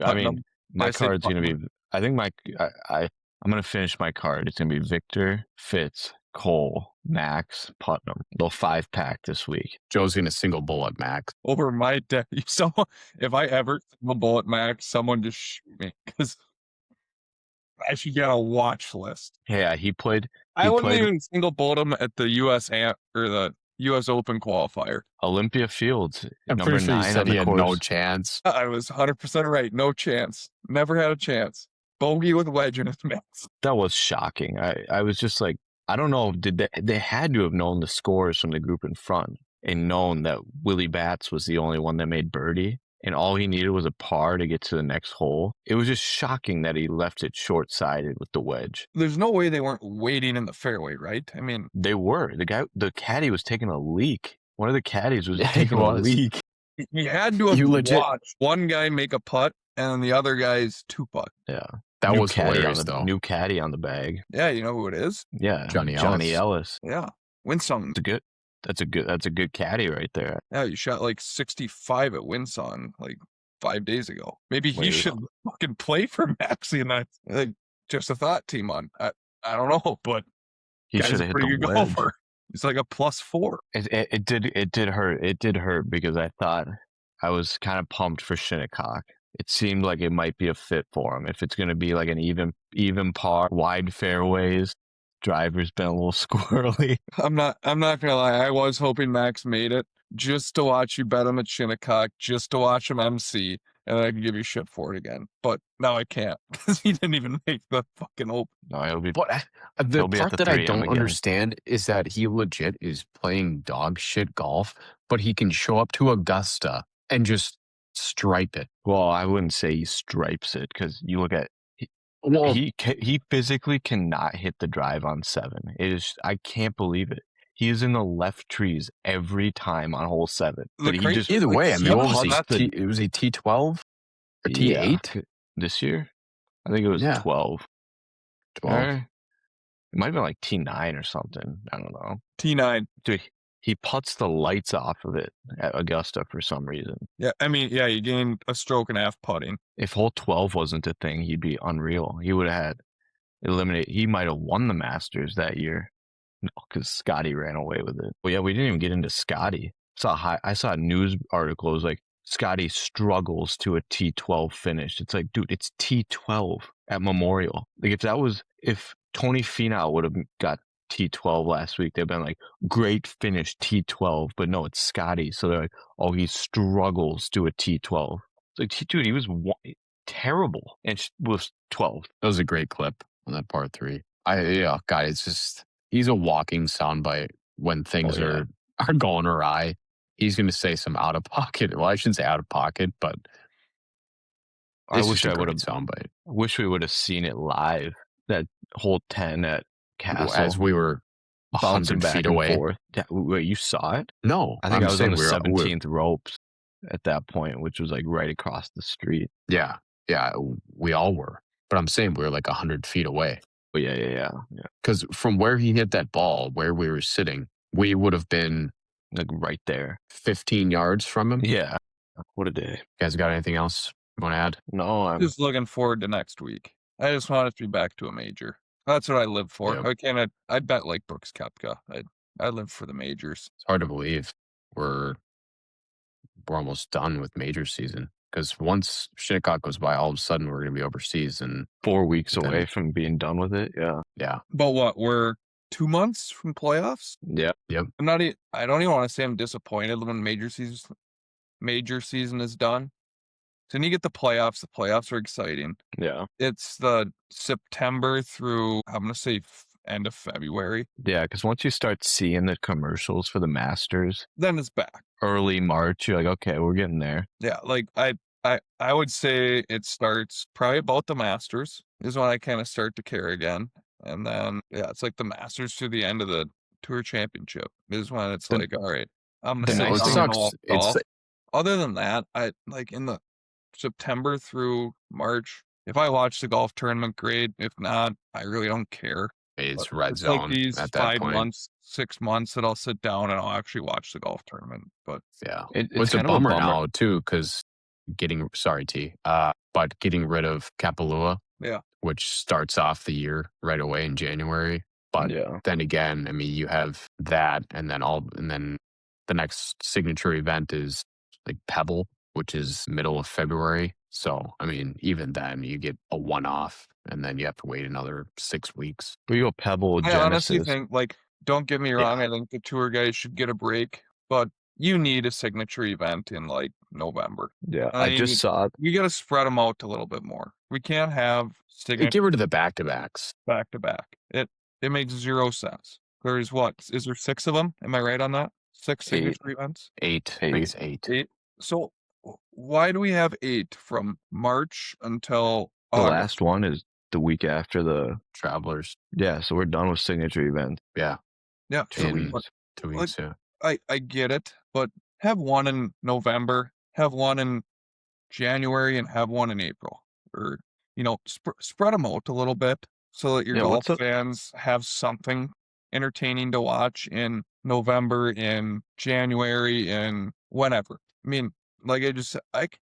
I mean, my card's going to be, I think I'm going to finish my card. It's going to be Victor, Fitz, Cole, Max, Putnam. They'll 5-pack this week. Joe's going to single bullet Max. Over my death. If I ever single bullet Max, someone just shoot me because I should get a watch list. Yeah, he played. I wouldn't even single bullet him at the U.S. or the U.S. Open qualifier. Olympia Fields. I'm pretty sure you said he had no chance. I was 100% right. No chance. Never had a chance. Bogey with wedge in his mix. That was shocking. I was just like, I don't know. They had to have known the scores from the group in front and known that Willie Batts was the only one that made birdie. And all he needed was a par to get to the next hole. It was just shocking that he left it short-sided with the wedge. There's no way they weren't waiting in the fairway, right? I mean, they were. The caddy was taking a leak. One of the caddies was taking a leak. You had to have You legit- watched one guy make a putt and the other guy's 2-putt. Yeah. That New was caddy hilarious, though. New caddy on the bag. Yeah, you know who it is? Yeah. Johnny Ellis. Yeah. Winsong. That's a good caddy right there. Yeah, you shot like 65 at Winsong like 5 days ago. Maybe he should fucking play for Maxie, and that's like just a thought, team on. I don't know, but he should have hit the wedge. Golfer. He's like a +4. It did hurt. It did hurt because I thought I was kind of pumped for Shinnecock. It seemed like it might be a fit for him. If it's going to be like an even par, wide fairways, driver's been a little squirrely. I'm not gonna lie. I was hoping Max made it just to watch you bet him at Shinnecock, just to watch him MC, and I can give you shit for it again. But now I can't because he didn't even make the fucking Open. No, he'll be. But the part that I don't again. understand is that he legit is playing dog shit golf, but he can show up to Augusta and just stripe it. Well, I wouldn't say he stripes it because you look at he physically cannot hit the drive on 7. It is, I can't believe it. He is in the left trees every time on hole 7. But he just either way. I mean, what was it was a T12 or T8 this year? I think it was 12. 12. It might have been like T9 or something. I don't know. T9. Dude, he puts the lights off of it at Augusta for some reason. Yeah, I mean, yeah, he gained a stroke and a half putting. If hole 12 wasn't a thing, he'd be unreal. He would have had eliminated. He might have won the Masters that year. No, because Scotty ran away with it. Well, yeah, we didn't even get into Scotty. I saw a news article. It was like, Scotty struggles to a T12 finish. It's like, dude, it's T12 at Memorial. Like, if Tony Finau would have got T12 last week, they've been like, great finish, T12. But no, it's Scotty. So they're like, oh, he struggles to a T12. It's like, dude, he was terrible and was 12. That was a great clip on that par 3. God, it's just, he's a walking soundbite when things are going awry. He's going to say some out of pocket. Well, I shouldn't say out of pocket, but I wish I would have soundbite. Wish we would have seen it live. That hole 10 at Castle, as we were bouncing back feet and away. Forth. Yeah, wait, you saw it? No, I think I was on the 17th ropes at that point, which was like right across the street. Yeah, we all were. But I'm saying we were like 100 feet away. But yeah. Because from where he hit that ball, where we were sitting, we would have been like right there, 15 yards from him. Yeah. What a day. You guys got anything else you want to add? No, I'm just looking forward to next week. I just want us to be back to a major. That's what I live for. Yep. I bet like Brooks Koepka. I live for the majors. It's hard to believe we're almost done with major season. Because once Shinnecock goes by, all of a sudden we're going to be overseas and 4 weeks away from being done with it. Yeah. But what? We're 2 months from playoffs. Yep. I don't even want to say I'm disappointed when major season is done. So when you get the playoffs are exciting. Yeah. It's the September through, I'm going to say end of February. Yeah, because once you start seeing the commercials for the Masters, then it's back. Early March, you're like, okay, we're getting there. Yeah, like I would say it starts probably about the Masters is when I kind of start to care again. And then, it's like the Masters to the end of the Tour Championship is when it's like, all right, I'm going to say golf. Other than that, I like in the September through March, if I watch the golf tournament, great. If not, I really don't care. It's red zone. Like these at that 5 point. months, 6 months that I'll sit down and I'll actually watch the golf tournament. But yeah, it's a bummer now too, because getting rid of Kapalua, which starts off the year right away in January. But then again, I mean, you have that, and then the next signature event is like Pebble, which is middle of February. So, I mean, even then you get a one-off and then you have to wait another 6 weeks. We go Pebble, Genesis. I honestly think, don't get me wrong, I think the tour guys should get a break, but you need a signature event in November. Yeah, I just saw it. You got to spread them out a little bit more. We can't have signature. Get rid of the back-to-backs. Back-to-back. It makes zero sense. There's is there 6 of them? Am I right on that? 6 signature events? 8. I think it's 8. 8. So why do we have 8 from March until August? The last one is the week after the Travelers. Yeah, so we're done with signature events. Yeah. 2 weeks. 2 weeks, I get it, but have one in November, have one in January, and have one in April, or spread them out a little bit so that your Yeah, golf fans have something entertaining to watch in November, in January, and whenever. I mean, like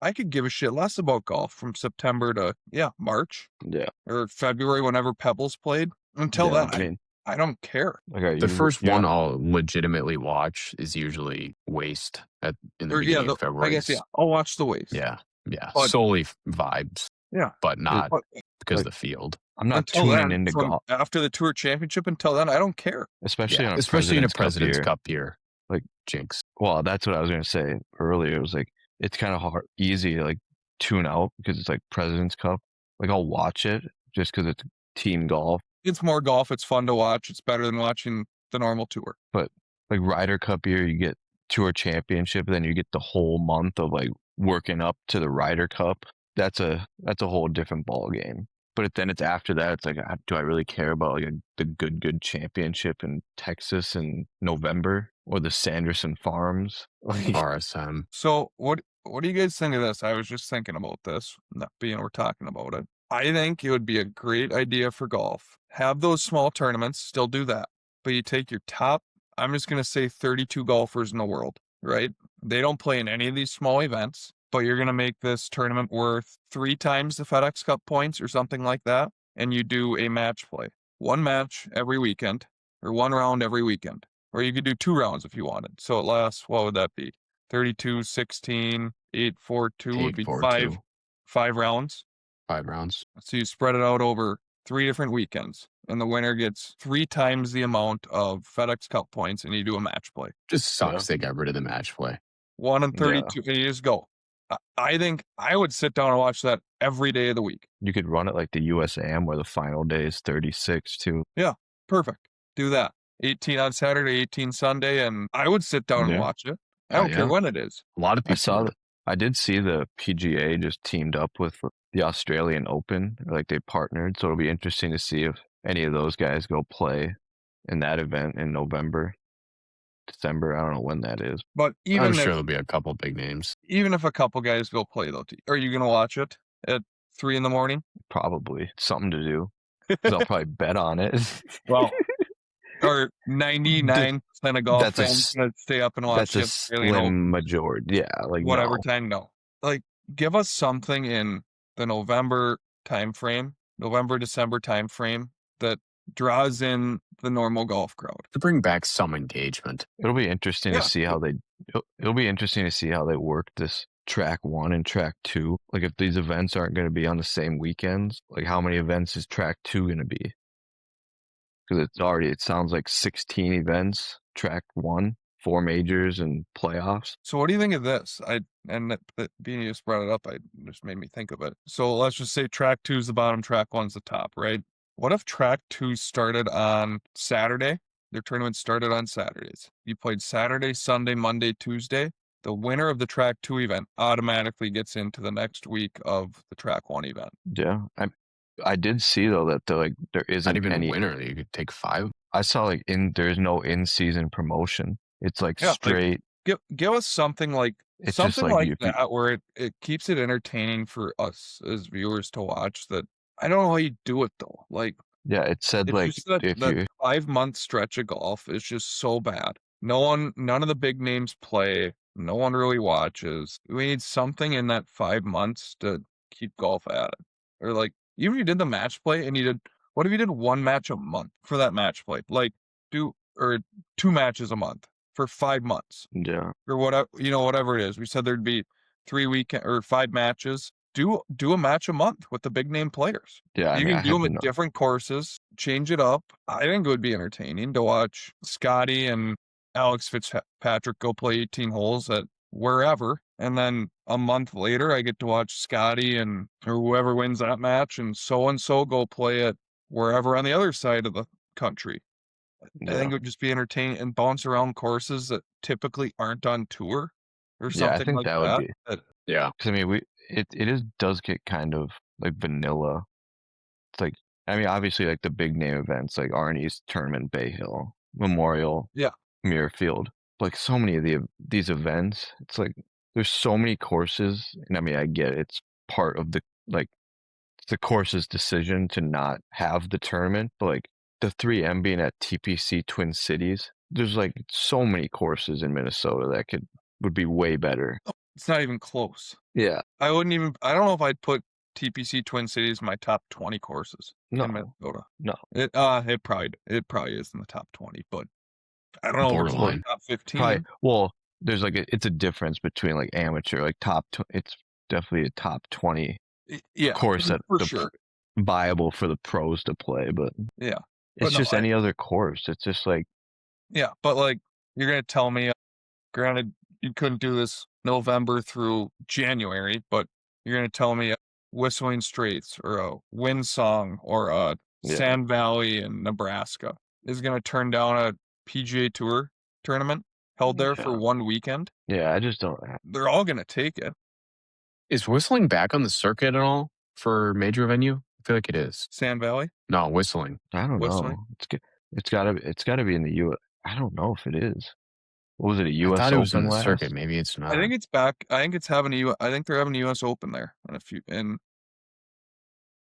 I could give a shit less about golf from September to March yeah, or February whenever Pebbles played. Until yeah. then, I mean, I don't care. like, The first you're one not, I'll legitimately watch is usually Waste in the beginning of I February. guess I'll watch the Waste. Yeah, But solely vibes, yeah, but not but because like, of the field. I'm not until tuning then, into from golf, after the Tour Championship, until then, I don't care. especially on a especially in a President's President's Cup Cup year. Like, jinx. well, that's what I was gonna say earlier. It was like it's kind of easy to like tune out because it's like President's Cup. Like I'll watch it just because it's team golf, It's more golf. It's fun to watch. It's better than watching the normal tour. but like Ryder Cup year, you get Tour Championship, then you get the whole month of like working up to the Ryder Cup. That's a whole different ball game. But then it's after that, it's like, do I really care about like the good championship in Texas in November or the Sanderson Farms? Like, RSM. So what do you guys think of this? I was just thinking about this, not being we're talking about it. I think it would be a great idea for golf. Have those small tournaments, still do that. But you take your top, I'm just going to say 32 golfers in the world, right? They don't play in any of these small events, but you're going to make this tournament worth 3 times the FedEx Cup points or something like that. And you do a match play. 1 match every weekend or 1 round every weekend. Or you could do 2 rounds if you wanted. So it lasts, what would that be? 32, 16, 8, 4, 2 would be 5 rounds. 5 rounds. So you spread it out over 3 different weekends, and the winner gets 3 times the amount of FedEx Cup points, and you do a match play. Just sucks they got rid of the match play. 1 and 32, and you just go. I think I would sit down and watch that every day of the week. you could run it like the USAM where the final day is 36 too. Yeah, perfect. Do that. 18 on Saturday, 18 Sunday, and I would sit down and watch it. I don't care when it is. A lot of people. I did see the PGA just teamed up with the Australian Open, like they partnered. So it'll be interesting to see if any of those guys go play in that event in November, December. I don't know when that is. But I'm sure there'll be a couple big names. Even if a couple guys go play, though, are you going to watch it at 3 in the morning? Probably something to do. Because I'll probably bet on it. Well, or 99% of golf fans going to stay up and watch it. That's a slim majority. Yeah, like whatever time. No, like give us something in the November December time frame that draws in the normal golf crowd to bring back some engagement. It'll be interesting to see how they. It'll be interesting to see how they work this track 1 and track 2. Like if these events aren't going to be on the same weekends, like how many events is track 2 going to be? Because it sounds like 16 events, track 1, 4 majors and playoffs. So what do you think of this? Being you just brought it up, I just made me think of it. So let's just say track 2 is the bottom, track 1's the top, right? What if track 2 started on Saturday? Their tournament started on Saturdays. You played Saturday, Sunday, Monday, Tuesday. The winner of the track 2 event automatically gets into the next week of the track 1 event. Yeah. I did see though that there isn't not even any winner. You could take 5. I saw there's no in-season promotion. It's like straight. Like, give us something like something like that where it keeps it entertaining for us as viewers to watch. That I don't know how you do it though. Like yeah, it said like that 5-month stretch of golf is just so bad. None of the big names play. No one really watches. We need something in that 5 months to keep golf at it. Or like even if you did the match play and what if you did 1 match a month for that match play? Like 2 matches a month for 5 months. Yeah. Or whatever it is. We said there'd be 5 matches. Do a match a month with the big name players. Yeah, you can do them at different courses, change it up. I think it would be entertaining to watch Scotty and Alex Fitzpatrick go play 18 holes at wherever, and then a month later I get to watch Scotty or whoever wins that match and so go play at wherever on the other side of the country. I think it would just be entertaining and bounce around courses that typically aren't on tour or something I think like that would be. Yeah. Because I mean, it does get kind of like vanilla. It's like, I mean, obviously like the big name events like Arnie's Tournament, Bay Hill, Memorial, Muirfield. like so many of these events. It's like there's so many courses, and I mean I get it, it's part of the course's decision to not have the tournament, but like the 3M being at TPC Twin Cities, there's like so many courses in Minnesota that would be way better. It's not even close. Yeah. I don't know if I'd put TPC Twin Cities in my top 20 courses in Minnesota. No. It probably is in the top 20, but I don't know if it's in the top 15. Well, there's like it's a difference between like amateur, like it's definitely a top 20 course that for sure viable for the pros to play, but yeah, it's just any other course. It's just like but like you're gonna tell me, granted you couldn't do this November through January, but you're gonna tell me Whistling Straits or a Windsong or a Sand Valley in Nebraska is gonna turn down a PGA Tour tournament held there for one weekend? Yeah, I just don't. They're all gonna take it. Is Whistling back on the circuit at all for major venue? I feel like it is. Sand Valley? No, Whistling. I don't know. It's gotta be in the U.S. I don't know if it is. What was it, a U.S. I thought it was Open on the last? circuit. Maybe it's not. I think it's back. I think it's having I think they're having a U.S. Open there in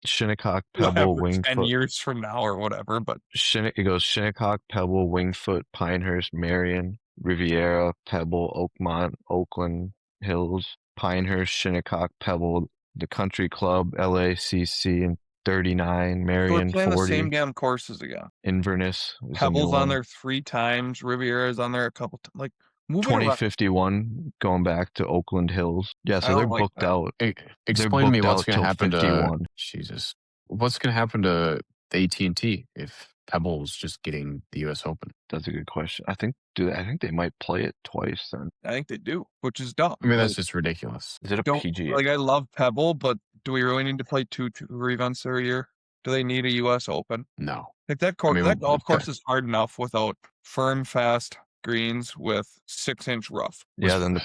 Shinnecock, Pebble, Wingfoot. 10 years from now or whatever, but it goes Shinnecock, Pebble, Wingfoot, Pinehurst, Marion, Riviera, Pebble, Oakmont, Oakland Hills, Pinehurst, Shinnecock, Pebble, the Country Club, LACC, and 39, Marion, playing 40. The same damn courses again. Inverness. Pebble's on there 3 times. Riviera's on there a couple times. Like, 2051 going back to Oakland Hills. Yeah, so they're booked out. Explain to me what's going to happen to Jesus. What's going to happen to the AT&T if Pebble's just getting the U.S. Open? That's a good question. I think they might play it twice then. I think they do, which is dumb. I mean, that's just ridiculous. Is it a PGA? Like, I love Pebble, but do we really need to play two events a year? Do they need a U.S. Open? No. Like that golf course is hard enough without firm, fast greens with 6-inch rough. Yeah, then the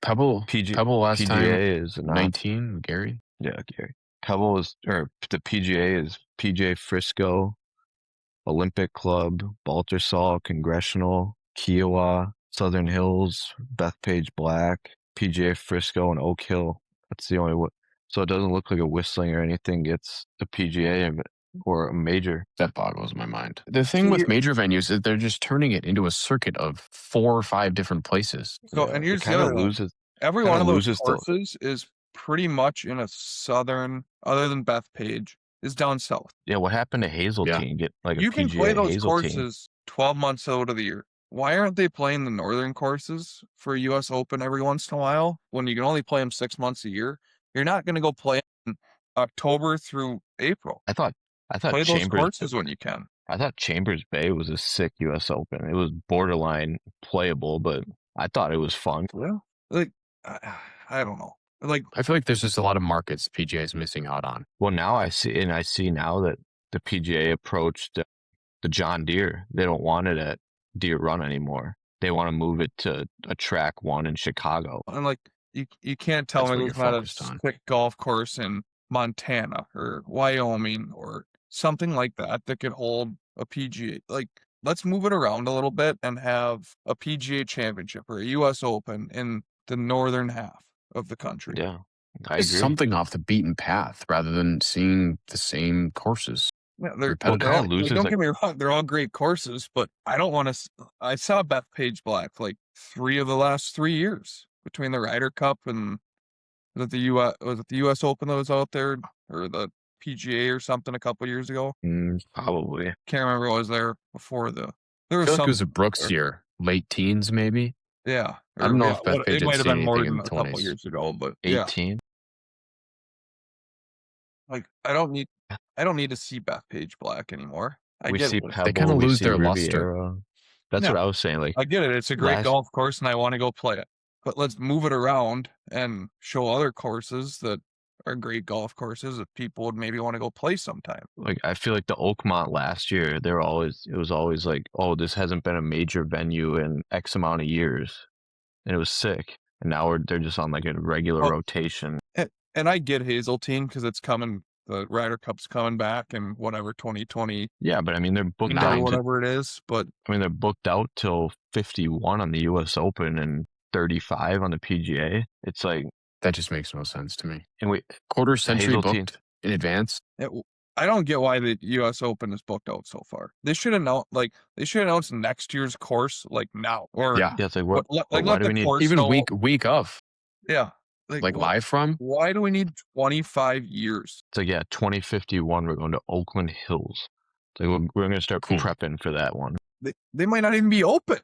Pebble last PGA time is 19, Gary. Yeah, Gary. Pebble is, or the PGA is PGA Frisco, Olympic Club, Baltusal, Congressional, Kiowa, Southern Hills, Bethpage Black, PGA Frisco, and Oak Hill. That's the only one. So it doesn't look like a Whistling or anything gets the PGA or a major. That boggles my mind. The thing with major venues is they're just turning it into a circuit of 4 or 5 different places. So, and here's the other thing. Every one of those courses is pretty much in a southern, other than Bethpage, is down south. Yeah, what happened to Hazeltine? Get like you a PGA can play those Hazeltine. Courses 12 months out of the year. Why aren't they playing the northern courses for a U.S. Open every once in a while when you can only play them 6 months a year? You're not going to go play in October through April. I thought play those courses when you can. I thought Chambers Bay was a sick U.S. Open. It was borderline playable, but I thought it was fun. Yeah, like I don't know. Like I feel like there's just a lot of markets PGA is missing out on. Well, now I see now that the PGA approached the John Deere. They don't want it at Deere Run anymore. They want to move it to a track 1 in Chicago. And like you can't tell me there's not a sick golf course in Montana or Wyoming or something like that could hold a PGA. Like, let's move it around a little bit and have a PGA championship or a U.S. Open in the northern half of the country. Yeah, I agree. Something off the beaten path rather than seeing the same courses. Yeah, don't get me wrong, they're all great courses, but I don't want to. I saw Bethpage Black like 3 of the last 3 years between the Ryder Cup and was it the U.S. Open that was out there or the PGA or something a couple years ago? Probably. Can't remember what was there before the. There was it was a Brooks year, late teens maybe. Yeah, I don't know if Bethpage it might have been more than a couple years ago, but 18. Yeah. Like I don't need to see Bethpage Black anymore. We see Pebble, they kind of lose their luster. That's what I was saying. Like I get it. It's a great golf course, and I want to go play it. But let's move it around and show other courses that are great golf courses that people would maybe want to go play sometime. Like I feel like the Oakmont last year, it was always like, oh, this hasn't been a major venue in X amount of years, and it was sick. And now they're just on like a regular rotation. And I get Hazeltine because it's coming the Ryder Cup's coming back in whatever 2020 Yeah, but I mean they're booked or out. To, whatever it is. But I mean they're booked out till 51 on the U.S. Open and 35 on the PGA. It's like That just makes no sense to me. and we Quarter century Hazeltine. booked in advance. I don't get why the U.S. Open is booked out so far. They should announce next year's course like now. Or Yeah. Yeah, it's like what? Like why let do the we need course Even know. week of, Yeah. like live from. Why do we need 25 years? It's like 2051 we're going to Oakland Hills. It's like we're going to start Cool. prepping for that one. They might not even be open.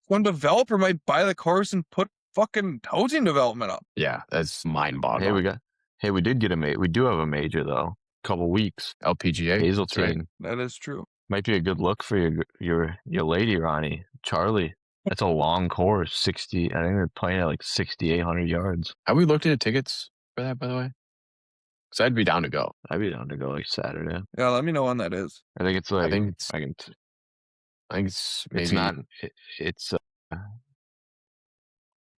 One developer might buy the course and put fucking housing development up. Yeah, that's mind-boggling. We did get we do have a major though. Couple weeks. LPGA. Hazeltine. Right. That is true. Might be a good look for your lady, Ronnie. Charlie. That's a long course. 60. I think they're playing at like 6,800 yards. Have we looked into tickets for that, by the way? Because I'd be down to go. I'd be down to go like Saturday. Yeah, let me know when that is. I think it's like. I think it's maybe. It's not.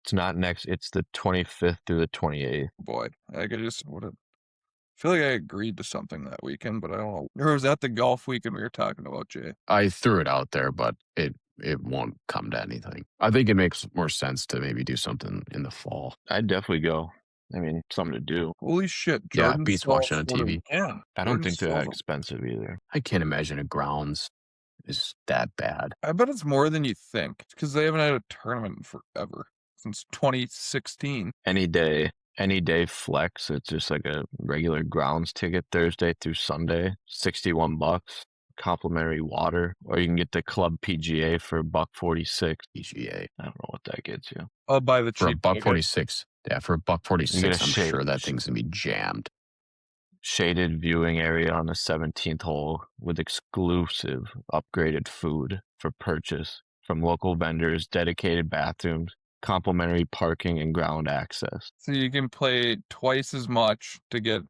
It's not next. It's the 25th through the 28th. Boy, I feel like I agreed to something that weekend, but I don't know. Or was that the golf weekend we were talking about, Jay? I threw it out there, but it won't come to anything. I think it makes more sense to maybe do something in the fall. I'd definitely go. I mean, something to do. Holy shit. Yeah, Jordan beats watching on TV. Yeah. I don't think they're that expensive either. I can't imagine a grounds is that bad. I bet it's more than you think because they haven't had a tournament in forever, since 2016. Any day flex. It's just like a regular grounds ticket Thursday through Sunday, $61. Complimentary water, or you can get the club PGA for $146. PGA. I don't know what that gets you. I'll buy the For cheap $146. Yeah, for $146, I'm sure that shade. thing's gonna be jammed. Shaded viewing area on the 17th hole with exclusive upgraded food for purchase from local vendors, dedicated bathrooms, complimentary parking, and ground access. So you can play twice as much to get,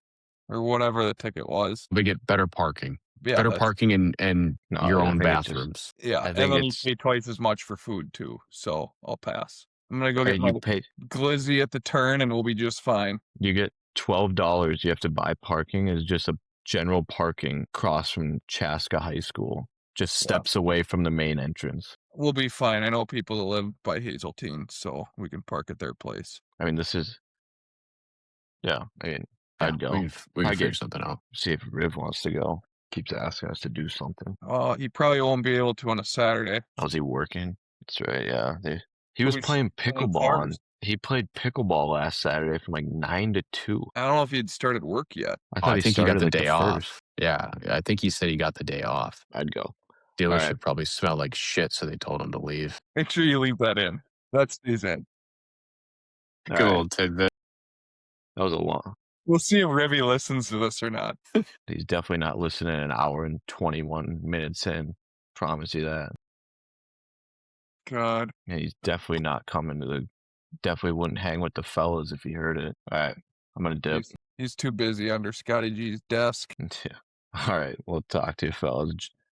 or whatever the ticket was. We get better parking. Yeah, Better parking and No, your I own think it's bathrooms. Yeah, I and think then you it's- pay twice as much for food too. So I'll pass. I'm gonna go get Hey, my you pay. glizzy at the turn, and we'll be just fine. You get $12. You have to buy parking as just a general parking across from Chaska High School, just steps away from the main entrance. We'll be fine. I know people that live by Hazeltine, so we can park at their place. I mean, this is. Yeah, I mean, Yeah, I'd go. we can I'd figure get- something out. See if Riv wants to go. Keeps asking us to do something. He probably won't be able to on a Saturday. How's he working? That's right. Yeah, he He'll was be playing playing pickleball. cards. He played pickleball last Saturday from like 9 to 2. I don't know if he'd started work yet. I thought I he think he started got the like day off. first. Yeah, I think he said he got the day off. I'd go. Dealership right. probably smelled like shit, so they told him to leave. Make sure you leave that in. That stays in. All Good right. old tidbit. That was a long. We'll see if Rivy listens to this or not. He's definitely not listening an hour and 21 minutes in. Promise you that. God. Yeah, he's definitely not coming to the. Definitely wouldn't hang with the fellas if he heard it. All right, I'm gonna dip. He's too busy under Scotty G's desk. Yeah. All right, we'll talk to you, fellas.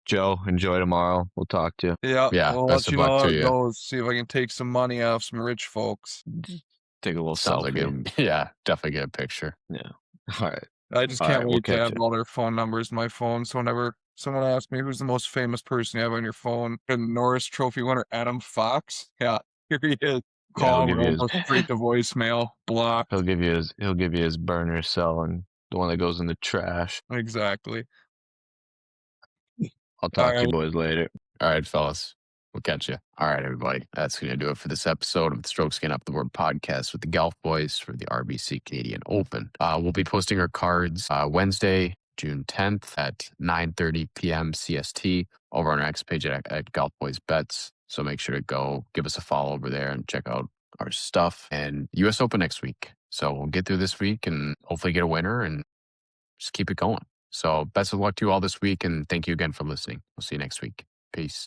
Joe, enjoy tomorrow. We'll talk to you. Yeah, Yeah, we'll best let you of know luck how to it you. goes. See if I can take some money off some rich folks. Take a little Sounds like selfie. yeah, definitely get a picture. Yeah. All right. I just All can't right, wait we'll to catch have you. all their phone numbers in my phone. So whenever someone asks me who's the most famous person you have on your phone, and Norris Trophy winner Adam Fox, yeah, here he is. Call he'll him, give you go straight to voicemail, block. He'll give you his burner cell and the one that goes in the trash. Exactly. I'll talk to you right. boys later. All right, fellas. We'll catch you. All right, everybody. That's going to do it for this episode of the Strokes Gain Up the Board podcast with the Golf Boys for the RBC Canadian Open. We'll be posting our cards Wednesday, June 10th at 9:30 p.m. CST over on our next page at Golf Boys Bets. So make sure to go give us a follow over there and check out our stuff. And U.S. Open next week. So we'll get through this week and hopefully get a winner and just keep it going. So best of luck to you all this week. And thank you again for listening. We'll see you next week. Peace.